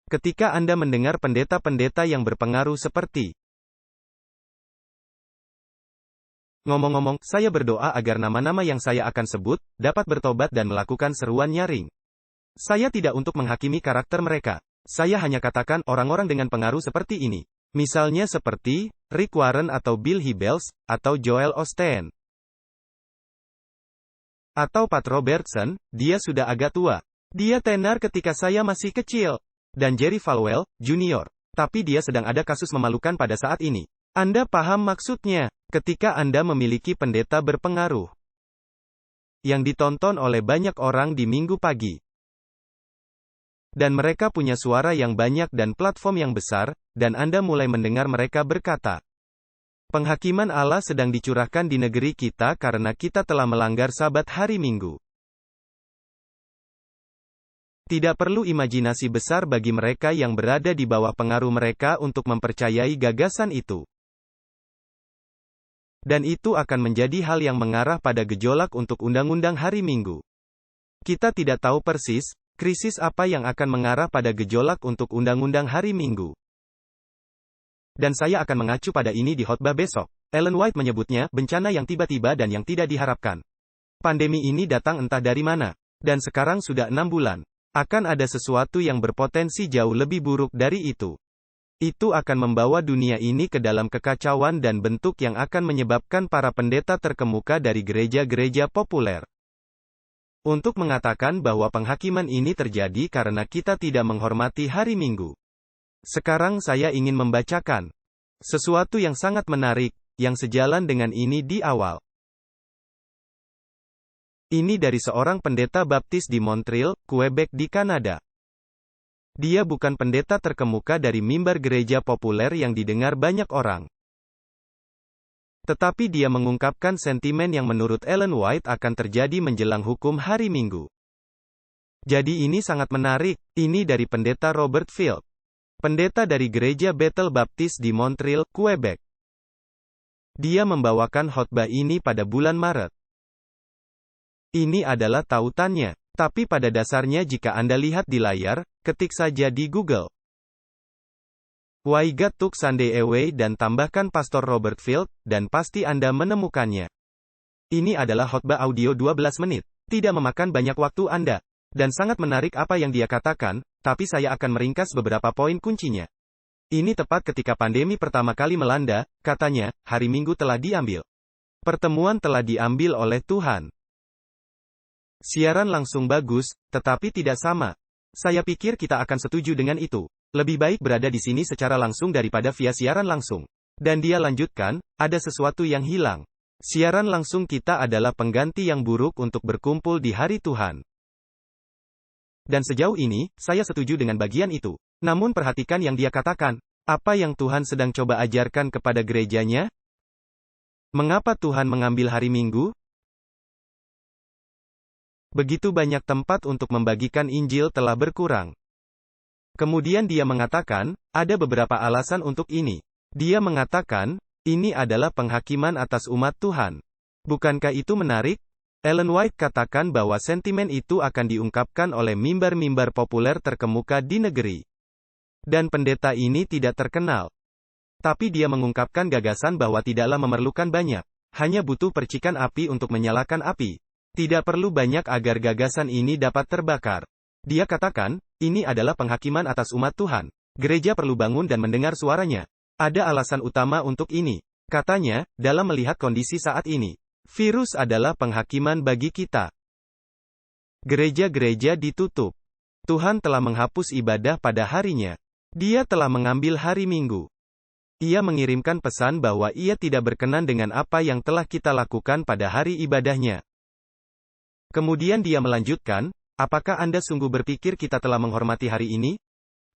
Ketika Anda mendengar pendeta-pendeta yang berpengaruh seperti, ngomong-ngomong, saya berdoa agar nama-nama yang saya akan sebut, dapat bertobat dan melakukan seruan nyaring. Saya tidak untuk menghakimi karakter mereka. Saya hanya katakan orang-orang dengan pengaruh seperti ini. Misalnya seperti, Rick Warren atau Bill Hybels, atau Joel Osteen. Atau Pat Robertson, dia sudah agak tua. Dia tenar ketika saya masih kecil. Dan Jerry Falwell, Jr. Tapi dia sedang ada kasus memalukan pada saat ini. Anda paham maksudnya? Ketika Anda memiliki pendeta berpengaruh yang ditonton oleh banyak orang di minggu pagi, dan mereka punya suara yang banyak dan platform yang besar, dan Anda mulai mendengar mereka berkata, penghakiman Allah sedang dicurahkan di negeri kita karena kita telah melanggar Sabat hari Minggu. Tidak perlu imajinasi besar bagi mereka yang berada di bawah pengaruh mereka untuk mempercayai gagasan itu. Dan itu akan menjadi hal yang mengarah pada gejolak untuk undang-undang hari Minggu. Kita tidak tahu persis, krisis apa yang akan mengarah pada gejolak untuk undang-undang hari Minggu. Dan saya akan mengacu pada ini di khotbah besok. Ellen White menyebutnya, bencana yang tiba-tiba dan yang tidak diharapkan. Pandemi ini datang entah dari mana. Dan sekarang sudah 6 bulan. Akan ada sesuatu yang berpotensi jauh lebih buruk dari itu. Itu akan membawa dunia ini ke dalam kekacauan dan bentuk yang akan menyebabkan para pendeta terkemuka dari gereja-gereja populer untuk mengatakan bahwa penghakiman ini terjadi karena kita tidak menghormati hari Minggu. Sekarang saya ingin membacakan sesuatu yang sangat menarik, yang sejalan dengan ini di awal. Ini dari seorang pendeta baptis di Montreal, Quebec di Kanada. Dia bukan pendeta terkemuka dari mimbar gereja populer yang didengar banyak orang. Tetapi dia mengungkapkan sentimen yang menurut Ellen White akan terjadi menjelang hukum hari Minggu. Jadi ini sangat menarik, ini dari pendeta Robert Field. Pendeta dari gereja Bethel Baptist di Montreal, Quebec. Dia membawakan khotbah ini pada bulan Maret. Ini adalah tautannya. Tapi pada dasarnya jika Anda lihat di layar, ketik saja di Google. Why God Took Sunday Away dan tambahkan Pastor Robert Field, dan pasti Anda menemukannya. Ini adalah khotbah audio 12 menit. Tidak memakan banyak waktu Anda. Dan sangat menarik apa yang dia katakan, tapi saya akan meringkas beberapa poin kuncinya. Ini tepat ketika pandemi pertama kali melanda, katanya, hari Minggu telah diambil. Pertemuan telah diambil oleh Tuhan. Siaran langsung bagus, tetapi tidak sama. Saya pikir kita akan setuju dengan itu. Lebih baik berada di sini secara langsung daripada via siaran langsung. Dan dia lanjutkan, ada sesuatu yang hilang. Siaran langsung kita adalah pengganti yang buruk untuk berkumpul di hari Tuhan. Dan sejauh ini, saya setuju dengan bagian itu. Namun perhatikan yang dia katakan. Apa yang Tuhan sedang coba ajarkan kepada gerejanya? Mengapa Tuhan mengambil hari Minggu? Begitu banyak tempat untuk membagikan Injil telah berkurang. Kemudian dia mengatakan, ada beberapa alasan untuk ini. Dia mengatakan, ini adalah penghakiman atas umat Tuhan. Bukankah itu menarik? Ellen White katakan bahwa sentimen itu akan diungkapkan oleh mimbar-mimbar populer terkemuka di negeri. Dan pendeta ini tidak terkenal. Tapi dia mengungkapkan gagasan bahwa tidaklah memerlukan banyak. Hanya butuh percikan api untuk menyalakan api. Tidak perlu banyak agar gagasan ini dapat terbakar. Dia katakan, ini adalah penghakiman atas umat Tuhan. Gereja perlu bangun dan mendengar suaranya. Ada alasan utama untuk ini. Katanya, dalam melihat kondisi saat ini. Virus adalah penghakiman bagi kita. Gereja-gereja ditutup. Tuhan telah menghapus ibadah pada harinya. Dia telah mengambil hari Minggu. Ia mengirimkan pesan bahwa ia tidak berkenan dengan apa yang telah kita lakukan pada hari ibadahnya. Kemudian dia melanjutkan, apakah Anda sungguh berpikir kita telah menghormati hari ini?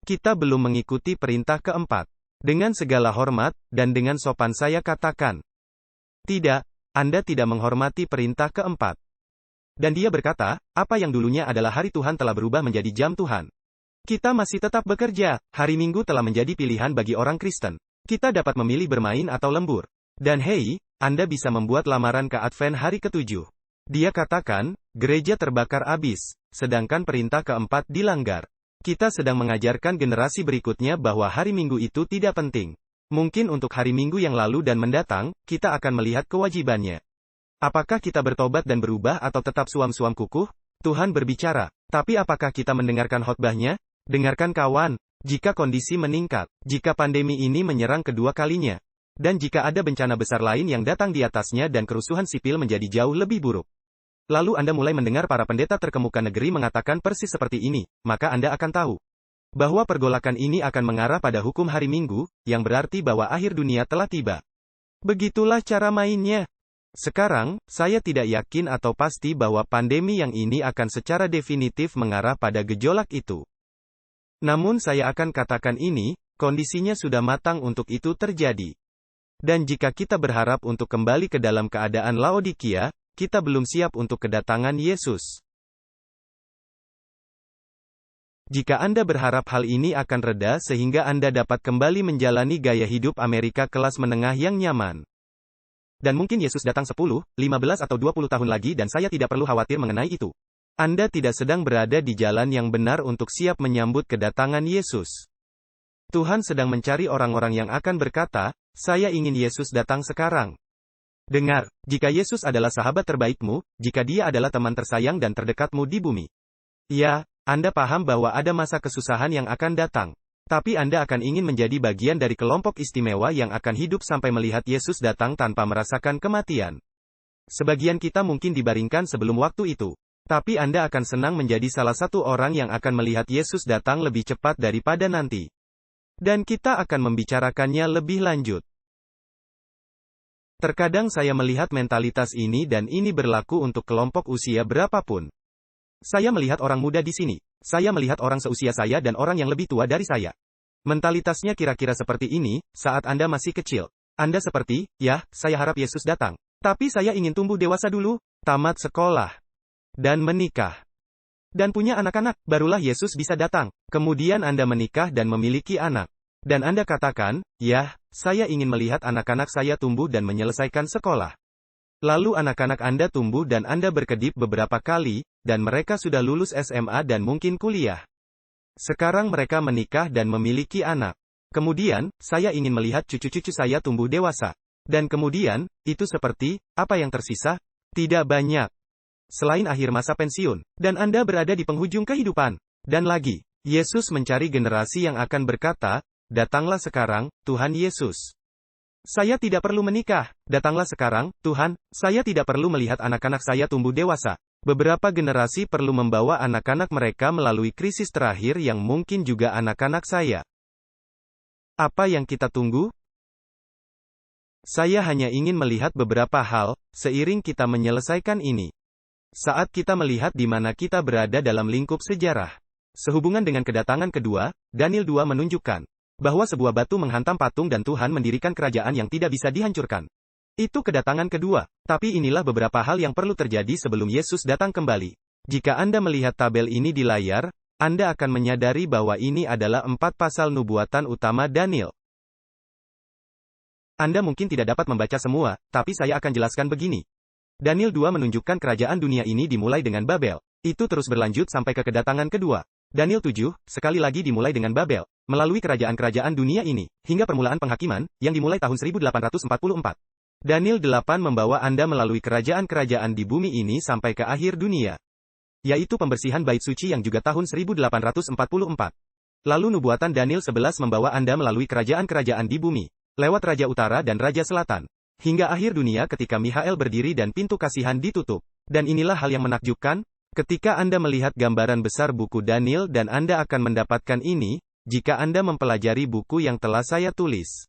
Kita belum mengikuti perintah keempat. Dengan segala hormat, dan dengan sopan saya katakan. Tidak, Anda tidak menghormati perintah keempat. Dan dia berkata, apa yang dulunya adalah hari Tuhan telah berubah menjadi jam Tuhan. Kita masih tetap bekerja, hari Minggu telah menjadi pilihan bagi orang Kristen. Kita dapat memilih bermain atau lembur. Dan hei, Anda bisa membuat lamaran ke Advent hari ke-7. Dia katakan, gereja terbakar habis, sedangkan perintah keempat dilanggar. Kita sedang mengajarkan generasi berikutnya bahwa hari Minggu itu tidak penting. Mungkin untuk hari Minggu yang lalu dan mendatang, kita akan melihat kewajibannya. Apakah kita bertobat dan berubah atau tetap suam-suam kukuh? Tuhan berbicara. Tapi apakah kita mendengarkan khotbahnya? Dengarkan kawan. Jika kondisi meningkat, jika pandemi ini menyerang kedua kalinya, dan jika ada bencana besar lain yang datang di atasnya dan kerusuhan sipil menjadi jauh lebih buruk. Lalu Anda mulai mendengar para pendeta terkemuka negeri mengatakan persis seperti ini, maka Anda akan tahu bahwa pergolakan ini akan mengarah pada hukum hari Minggu, yang berarti bahwa akhir dunia telah tiba. Begitulah cara mainnya. Sekarang, saya tidak yakin atau pasti bahwa pandemi yang ini akan secara definitif mengarah pada gejolak itu. Namun saya akan katakan ini, kondisinya sudah matang untuk itu terjadi. Dan jika kita berharap untuk kembali ke dalam keadaan Laodikia, kita belum siap untuk kedatangan Yesus. Jika Anda berharap hal ini akan reda sehingga Anda dapat kembali menjalani gaya hidup Amerika kelas menengah yang nyaman. Dan mungkin Yesus datang 10, 15 atau 20 tahun lagi dan saya tidak perlu khawatir mengenai itu. Anda tidak sedang berada di jalan yang benar untuk siap menyambut kedatangan Yesus. Tuhan sedang mencari orang-orang yang akan berkata, saya ingin Yesus datang sekarang. Dengar, jika Yesus adalah sahabat terbaikmu, jika dia adalah teman tersayang dan terdekatmu di bumi. Ya, Anda paham bahwa ada masa kesusahan yang akan datang. Tapi Anda akan ingin menjadi bagian dari kelompok istimewa yang akan hidup sampai melihat Yesus datang tanpa merasakan kematian. Sebagian kita mungkin dibaringkan sebelum waktu itu. Tapi Anda akan senang menjadi salah satu orang yang akan melihat Yesus datang lebih cepat daripada nanti. Dan kita akan membicarakannya lebih lanjut. Terkadang saya melihat mentalitas ini dan ini berlaku untuk kelompok usia berapapun. Saya melihat orang muda di sini. Saya melihat orang seusia saya dan orang yang lebih tua dari saya. Mentalitasnya kira-kira seperti ini, saat Anda masih kecil. Anda seperti, ya, saya harap Yesus datang. Tapi saya ingin tumbuh dewasa dulu, tamat sekolah, dan menikah. Dan punya anak-anak, barulah Yesus bisa datang. Kemudian Anda menikah dan memiliki anak. Dan Anda katakan, ya, saya ingin melihat anak-anak saya tumbuh dan menyelesaikan sekolah. Lalu anak-anak Anda tumbuh dan Anda berkedip beberapa kali, dan mereka sudah lulus SMA dan mungkin kuliah. Sekarang mereka menikah dan memiliki anak. Kemudian, saya ingin melihat cucu-cucu saya tumbuh dewasa. Dan kemudian, itu seperti, apa yang tersisa? Tidak banyak. Selain akhir masa pensiun, dan Anda berada di penghujung kehidupan. Dan lagi, Yesus mencari generasi yang akan berkata, datanglah sekarang, Tuhan Yesus. Saya tidak perlu menikah. Datanglah sekarang, Tuhan. Saya tidak perlu melihat anak-anak saya tumbuh dewasa. Beberapa generasi perlu membawa anak-anak mereka melalui krisis terakhir yang mungkin juga anak-anak saya. Apa yang kita tunggu? Saya hanya ingin melihat beberapa hal, seiring kita menyelesaikan ini. Saat kita melihat di mana kita berada dalam lingkup sejarah. Sehubungan dengan kedatangan kedua, Daniel 2 menunjukkan bahwa sebuah batu menghantam patung dan Tuhan mendirikan kerajaan yang tidak bisa dihancurkan. Itu kedatangan kedua. Tapi inilah beberapa hal yang perlu terjadi sebelum Yesus datang kembali. Jika Anda melihat tabel ini di layar, Anda akan menyadari bahwa ini adalah 4 pasal nubuatan utama Daniel. Anda mungkin tidak dapat membaca semua, tapi saya akan jelaskan begini. Daniel 2 menunjukkan kerajaan dunia ini dimulai dengan Babel. Itu terus berlanjut sampai ke kedatangan kedua. Daniel 7, sekali lagi dimulai dengan Babel, melalui kerajaan-kerajaan dunia ini, hingga permulaan penghakiman, yang dimulai tahun 1844. Daniel 8 membawa Anda melalui kerajaan-kerajaan di bumi ini sampai ke akhir dunia. Yaitu pembersihan bait suci yang juga tahun 1844. Lalu nubuatan Daniel 11 membawa Anda melalui kerajaan-kerajaan di bumi, lewat Raja Utara dan Raja Selatan. Hingga akhir dunia ketika Mikhael berdiri dan pintu kasihan ditutup. Dan inilah hal yang menakjubkan, ketika Anda melihat gambaran besar buku Daniel dan Anda akan mendapatkan ini, jika Anda mempelajari buku yang telah saya tulis.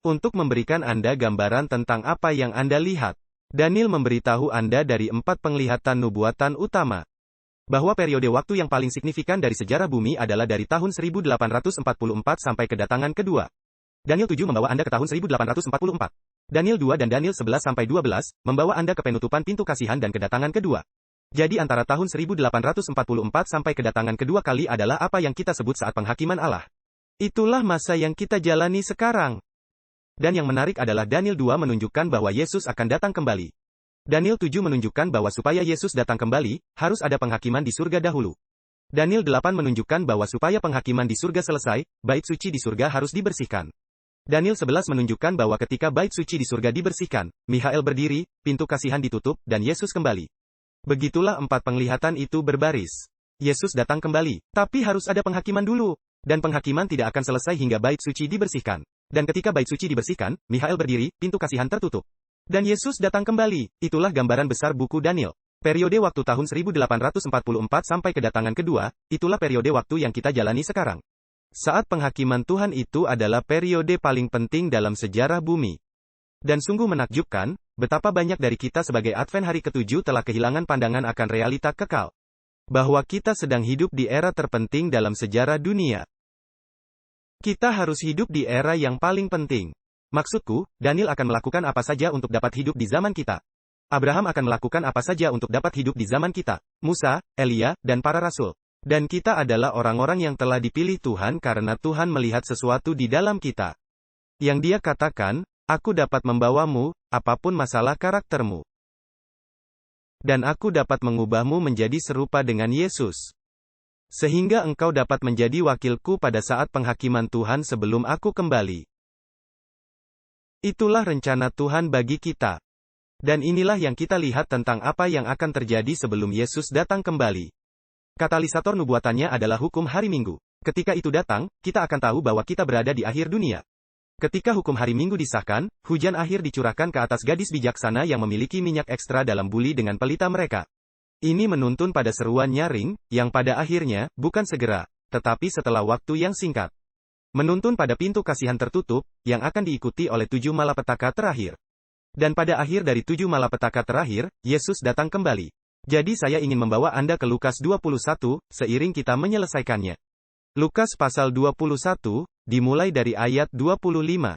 Untuk memberikan Anda gambaran tentang apa yang Anda lihat, Daniel memberitahu Anda dari 4 penglihatan nubuatan utama. Bahwa periode waktu yang paling signifikan dari sejarah bumi adalah dari tahun 1844 sampai kedatangan kedua. Daniel 7 membawa Anda ke tahun 1844. Daniel 2 dan Daniel 11 sampai 12 membawa Anda ke penutupan pintu kasihan dan kedatangan kedua. Jadi antara tahun 1844 sampai kedatangan kedua kali adalah apa yang kita sebut saat penghakiman Allah. Itulah masa yang kita jalani sekarang. Dan yang menarik adalah Daniel 2 menunjukkan bahwa Yesus akan datang kembali. Daniel 7 menunjukkan bahwa supaya Yesus datang kembali, harus ada penghakiman di surga dahulu. Daniel 8 menunjukkan bahwa supaya penghakiman di surga selesai, bait suci di surga harus dibersihkan. Daniel 11 menunjukkan bahwa ketika bait suci di surga dibersihkan, Mikhael berdiri, pintu kasihan ditutup, dan Yesus kembali. Begitulah 4 penglihatan itu berbaris. Yesus datang kembali, tapi harus ada penghakiman dulu. Dan penghakiman tidak akan selesai hingga bait suci dibersihkan. Dan ketika bait suci dibersihkan, Mikhael berdiri, pintu kasihan tertutup. Dan Yesus datang kembali. Itulah gambaran besar buku Daniel. Periode waktu tahun 1844 sampai kedatangan kedua, itulah periode waktu yang kita jalani sekarang. Saat penghakiman Tuhan itu adalah periode paling penting dalam sejarah bumi. Dan sungguh menakjubkan, betapa banyak dari kita sebagai Advent hari ke-7 telah kehilangan pandangan akan realita kekal. Bahwa kita sedang hidup di era terpenting dalam sejarah dunia. Kita harus hidup di era yang paling penting. Maksudku, Daniel akan melakukan apa saja untuk dapat hidup di zaman kita. Abraham akan melakukan apa saja untuk dapat hidup di zaman kita. Musa, Elia, dan para rasul. Dan kita adalah orang-orang yang telah dipilih Tuhan karena Tuhan melihat sesuatu di dalam kita. Yang Dia katakan, aku dapat membawamu, apapun masalah karaktermu. Dan aku dapat mengubahmu menjadi serupa dengan Yesus. Sehingga engkau dapat menjadi wakilku pada saat penghakiman Tuhan sebelum aku kembali. Itulah rencana Tuhan bagi kita. Dan inilah yang kita lihat tentang apa yang akan terjadi sebelum Yesus datang kembali. Katalisator nubuatannya adalah hukum hari Minggu. Ketika itu datang, kita akan tahu bahwa kita berada di akhir dunia. Ketika hukum hari Minggu disahkan, hujan akhir dicurahkan ke atas gadis bijaksana yang memiliki minyak ekstra dalam buli dengan pelita mereka. Ini menuntun pada seruan nyaring, yang pada akhirnya, bukan segera, tetapi setelah waktu yang singkat. Menuntun pada pintu kasihan tertutup, yang akan diikuti oleh 7 malapetaka terakhir. Dan pada akhir dari 7 malapetaka terakhir, Yesus datang kembali. Jadi saya ingin membawa Anda ke Lukas 21, seiring kita menyelesaikannya. Lukas pasal 21, dimulai dari ayat 25.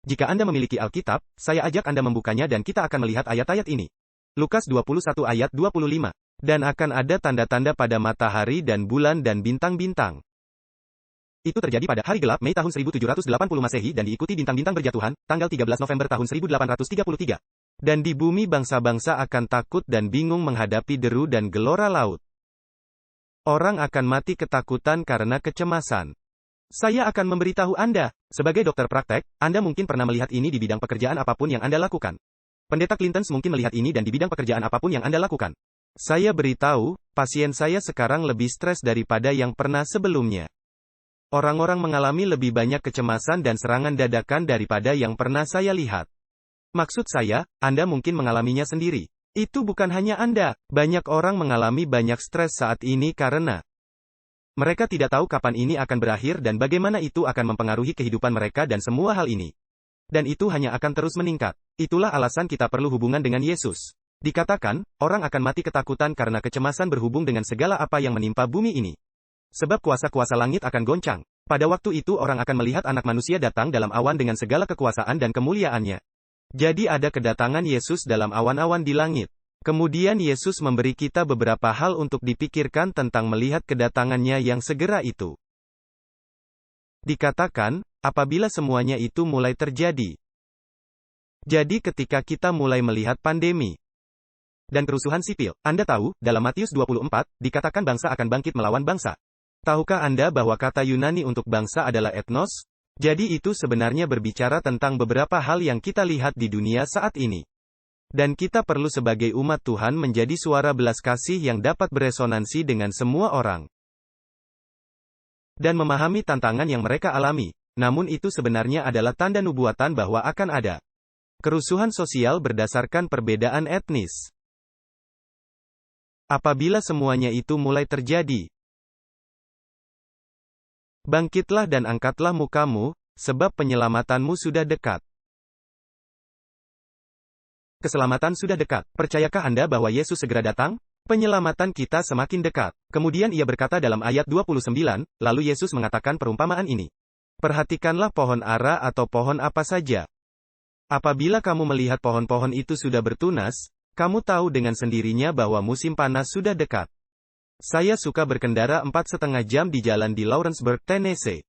Jika Anda memiliki Alkitab, saya ajak Anda membukanya dan kita akan melihat ayat-ayat ini. Lukas 21 ayat 25. Dan akan ada tanda-tanda pada matahari dan bulan dan bintang-bintang. Itu terjadi pada hari gelap Mei tahun 1780 Masehi dan diikuti bintang-bintang berjatuhan, tanggal 13 November tahun 1833. Dan di bumi bangsa-bangsa akan takut dan bingung menghadapi deru dan gelora laut. Orang akan mati ketakutan karena kecemasan. Saya akan memberitahu Anda, sebagai dokter praktek, Anda mungkin pernah melihat ini di bidang pekerjaan apapun yang Anda lakukan. Pendeta Clinton mungkin melihat ini dan di bidang pekerjaan apapun yang Anda lakukan. Saya beritahu, pasien saya sekarang lebih stres daripada yang pernah sebelumnya. Orang-orang mengalami lebih banyak kecemasan dan serangan dadakan daripada yang pernah saya lihat. Maksud saya, Anda mungkin mengalaminya sendiri. Itu bukan hanya Anda, banyak orang mengalami banyak stres saat ini karena mereka tidak tahu kapan ini akan berakhir dan bagaimana itu akan mempengaruhi kehidupan mereka dan semua hal ini. Dan itu hanya akan terus meningkat. Itulah alasan kita perlu hubungan dengan Yesus. Dikatakan, orang akan mati ketakutan karena kecemasan berhubung dengan segala apa yang menimpa bumi ini. Sebab kuasa-kuasa langit akan goncang. Pada waktu itu orang akan melihat anak manusia datang dalam awan dengan segala kekuasaan dan kemuliaannya. Jadi ada kedatangan Yesus dalam awan-awan di langit. Kemudian Yesus memberi kita beberapa hal untuk dipikirkan tentang melihat kedatangannya yang segera itu. Dikatakan, apabila semuanya itu mulai terjadi. Jadi ketika kita mulai melihat pandemi dan kerusuhan sipil, Anda tahu, dalam Matius 24, dikatakan bangsa akan bangkit melawan bangsa. Tahukah Anda bahwa kata Yunani untuk bangsa adalah etnos? Jadi itu sebenarnya berbicara tentang beberapa hal yang kita lihat di dunia saat ini. Dan kita perlu sebagai umat Tuhan menjadi suara belas kasih yang dapat beresonansi dengan semua orang. Dan memahami tantangan yang mereka alami. Namun itu sebenarnya adalah tanda nubuatan bahwa akan ada kerusuhan sosial berdasarkan perbedaan etnis. Apabila semuanya itu mulai terjadi, bangkitlah dan angkatlah mukamu, sebab penyelamatanmu sudah dekat. Keselamatan sudah dekat. Percayakah Anda bahwa Yesus segera datang? Penyelamatan kita semakin dekat. Kemudian ia berkata dalam ayat 29, lalu Yesus mengatakan perumpamaan ini. Perhatikanlah pohon ara atau pohon apa saja. Apabila kamu melihat pohon-pohon itu sudah bertunas, kamu tahu dengan sendirinya bahwa musim panas sudah dekat. Saya suka berkendara 4,5 jam di jalan di Lawrenceburg, Tennessee.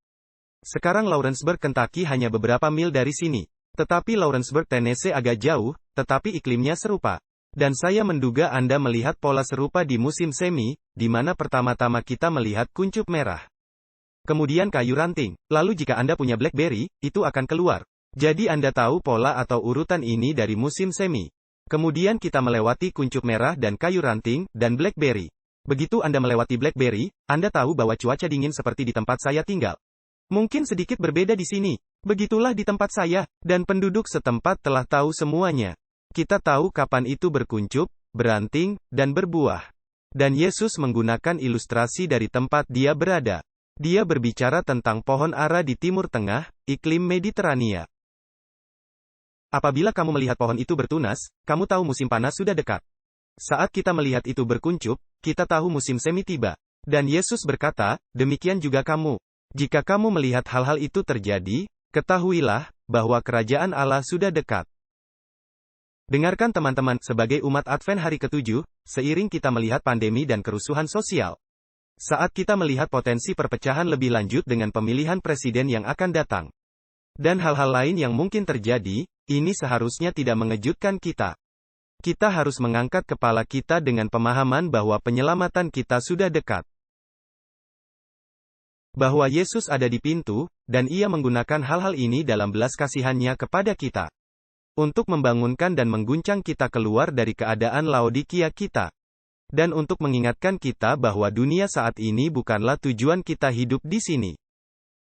Sekarang Lawrenceburg, Kentucky hanya beberapa mil dari sini. Tetapi Lawrenceburg, Tennessee agak jauh, tetapi iklimnya serupa. Dan saya menduga Anda melihat pola serupa di musim semi, di mana pertama-tama kita melihat kuncup merah. Kemudian kayu ranting. Lalu jika Anda punya BlackBerry, itu akan keluar. Jadi Anda tahu pola atau urutan ini dari musim semi. Kemudian kita melewati kuncup merah dan kayu ranting, dan BlackBerry. Begitu Anda melewati BlackBerry, Anda tahu bahwa cuaca dingin seperti di tempat saya tinggal. Mungkin sedikit berbeda di sini. Begitulah di tempat saya, dan penduduk setempat telah tahu semuanya. Kita tahu kapan itu berkuncup, beranting, dan berbuah. Dan Yesus menggunakan ilustrasi dari tempat dia berada. Dia berbicara tentang pohon ara di Timur Tengah, iklim Mediterania. Apabila kamu melihat pohon itu bertunas, kamu tahu musim panas sudah dekat. Saat kita melihat itu berkuncup, kita tahu musim semi tiba. Dan Yesus berkata, demikian juga kamu. Jika kamu melihat hal-hal itu terjadi, ketahuilah, bahwa kerajaan Allah sudah dekat. Dengarkan teman-teman, sebagai umat Advent hari ke-7, seiring kita melihat pandemi dan kerusuhan sosial. Saat kita melihat potensi perpecahan lebih lanjut dengan pemilihan presiden yang akan datang. Dan hal-hal lain yang mungkin terjadi, ini seharusnya tidak mengejutkan kita. Kita harus mengangkat kepala kita dengan pemahaman bahwa penyelamatan kita sudah dekat. Bahwa Yesus ada di pintu, dan ia menggunakan hal-hal ini dalam belas kasihannya kepada kita. Untuk membangunkan dan mengguncang kita keluar dari keadaan Laodikia kita. Dan untuk mengingatkan kita bahwa dunia saat ini bukanlah tujuan kita hidup di sini.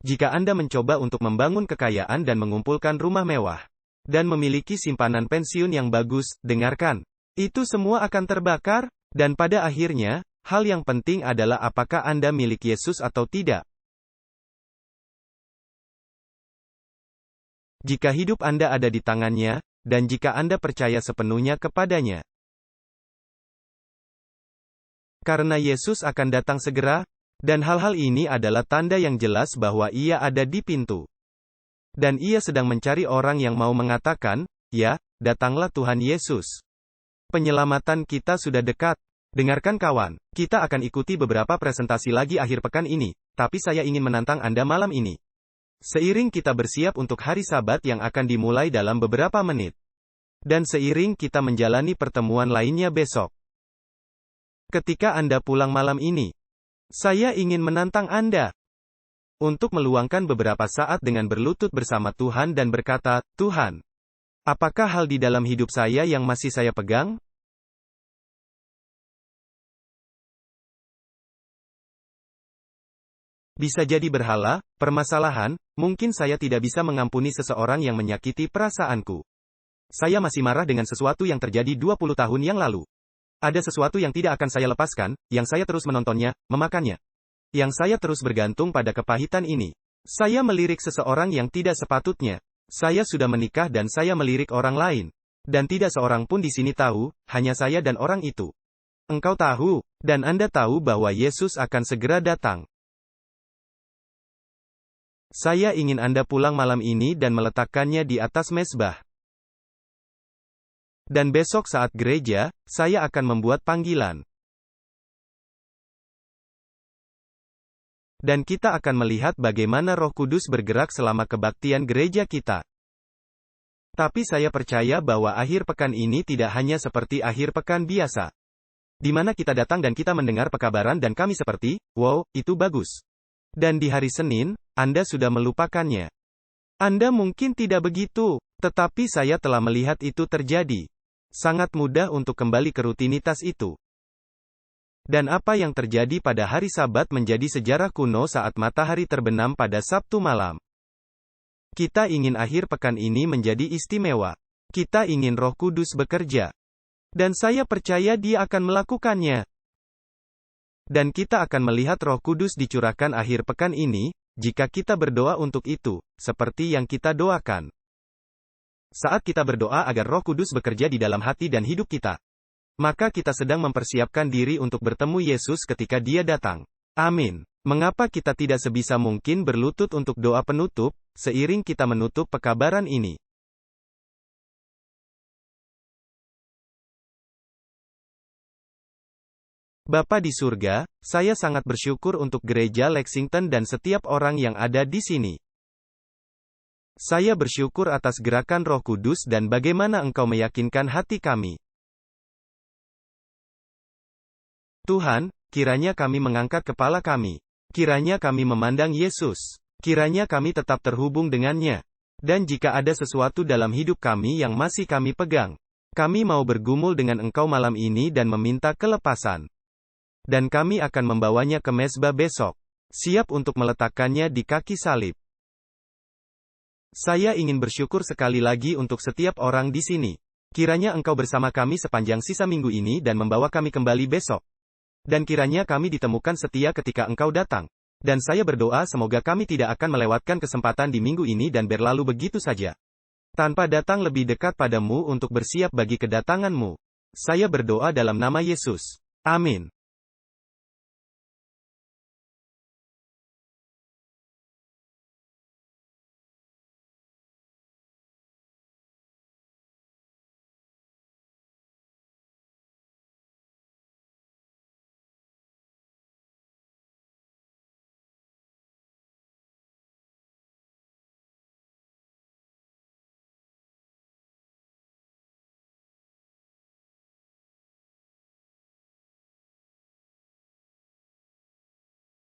Jika Anda mencoba untuk membangun kekayaan dan mengumpulkan rumah mewah, dan memiliki simpanan pensiun yang bagus, dengarkan. Itu semua akan terbakar, dan pada akhirnya, hal yang penting adalah apakah Anda milik Yesus atau tidak. Jika hidup Anda ada di tangannya, dan jika Anda percaya sepenuhnya kepadanya. Karena Yesus akan datang segera, dan hal-hal ini adalah tanda yang jelas bahwa Ia ada di pintu. Dan Ia sedang mencari orang yang mau mengatakan, "Ya, datanglah Tuhan Yesus. Penyelamatan kita sudah dekat." Dengarkan kawan, kita akan ikuti beberapa presentasi lagi akhir pekan ini, tapi saya ingin menantang Anda malam ini. Seiring kita bersiap untuk hari Sabat yang akan dimulai dalam beberapa menit. Dan seiring kita menjalani pertemuan lainnya besok. Ketika Anda pulang malam ini, saya ingin menantang Anda untuk meluangkan beberapa saat dengan berlutut bersama Tuhan dan berkata, "Tuhan, apakah hal di dalam hidup saya yang masih saya pegang?" Bisa jadi berhala, permasalahan, mungkin saya tidak bisa mengampuni seseorang yang menyakiti perasaanku. Saya masih marah dengan sesuatu yang terjadi 20 tahun yang lalu. Ada sesuatu yang tidak akan saya lepaskan, yang saya terus menontonnya, memakannya. Yang saya terus bergantung pada kepahitan ini. Saya melirik seseorang yang tidak sepatutnya. Saya sudah menikah dan saya melirik orang lain. Dan tidak seorang pun di sini tahu, hanya saya dan orang itu. Engkau tahu, dan Anda tahu bahwa Yesus akan segera datang. Saya ingin Anda pulang malam ini dan meletakkannya di atas mezbah. Dan besok saat gereja, saya akan membuat panggilan. Dan kita akan melihat bagaimana Roh Kudus bergerak selama kebaktian gereja kita. Tapi saya percaya bahwa akhir pekan ini tidak hanya seperti akhir pekan biasa. Di mana kita datang dan kita mendengar pekabaran dan kami seperti, "Wow, itu bagus." Dan di hari Senin, Anda sudah melupakannya. Anda mungkin tidak begitu, tetapi saya telah melihat itu terjadi. Sangat mudah untuk kembali ke rutinitas itu. Dan apa yang terjadi pada hari Sabat menjadi sejarah kuno saat matahari terbenam pada Sabtu malam. Kita ingin akhir pekan ini menjadi istimewa. Kita ingin Roh Kudus bekerja. Dan saya percaya Dia akan melakukannya. Dan kita akan melihat Roh Kudus dicurahkan akhir pekan ini, jika kita berdoa untuk itu, seperti yang kita doakan. Saat kita berdoa agar Roh Kudus bekerja di dalam hati dan hidup kita, maka kita sedang mempersiapkan diri untuk bertemu Yesus ketika Dia datang. Amin. Mengapa kita tidak sebisa mungkin berlutut untuk doa penutup, seiring kita menutup pekabaran ini? Bapa di surga, saya sangat bersyukur untuk gereja Lexington dan setiap orang yang ada di sini. Saya bersyukur atas gerakan Roh Kudus dan bagaimana Engkau meyakinkan hati kami. Tuhan, kiranya kami mengangkat kepala kami. Kiranya kami memandang Yesus. Kiranya kami tetap terhubung dengannya. Dan jika ada sesuatu dalam hidup kami yang masih kami pegang, kami mau bergumul dengan Engkau malam ini dan meminta kelepasan. Dan kami akan membawanya ke mezbah besok, siap untuk meletakkannya di kaki salib. Saya ingin bersyukur sekali lagi untuk setiap orang di sini. Kiranya Engkau bersama kami sepanjang sisa minggu ini dan membawa kami kembali besok. Dan kiranya kami ditemukan setia ketika Engkau datang. Dan saya berdoa semoga kami tidak akan melewatkan kesempatan di minggu ini dan berlalu begitu saja, tanpa datang lebih dekat padamu untuk bersiap bagi kedatangan-Mu. Saya berdoa dalam nama Yesus. Amin.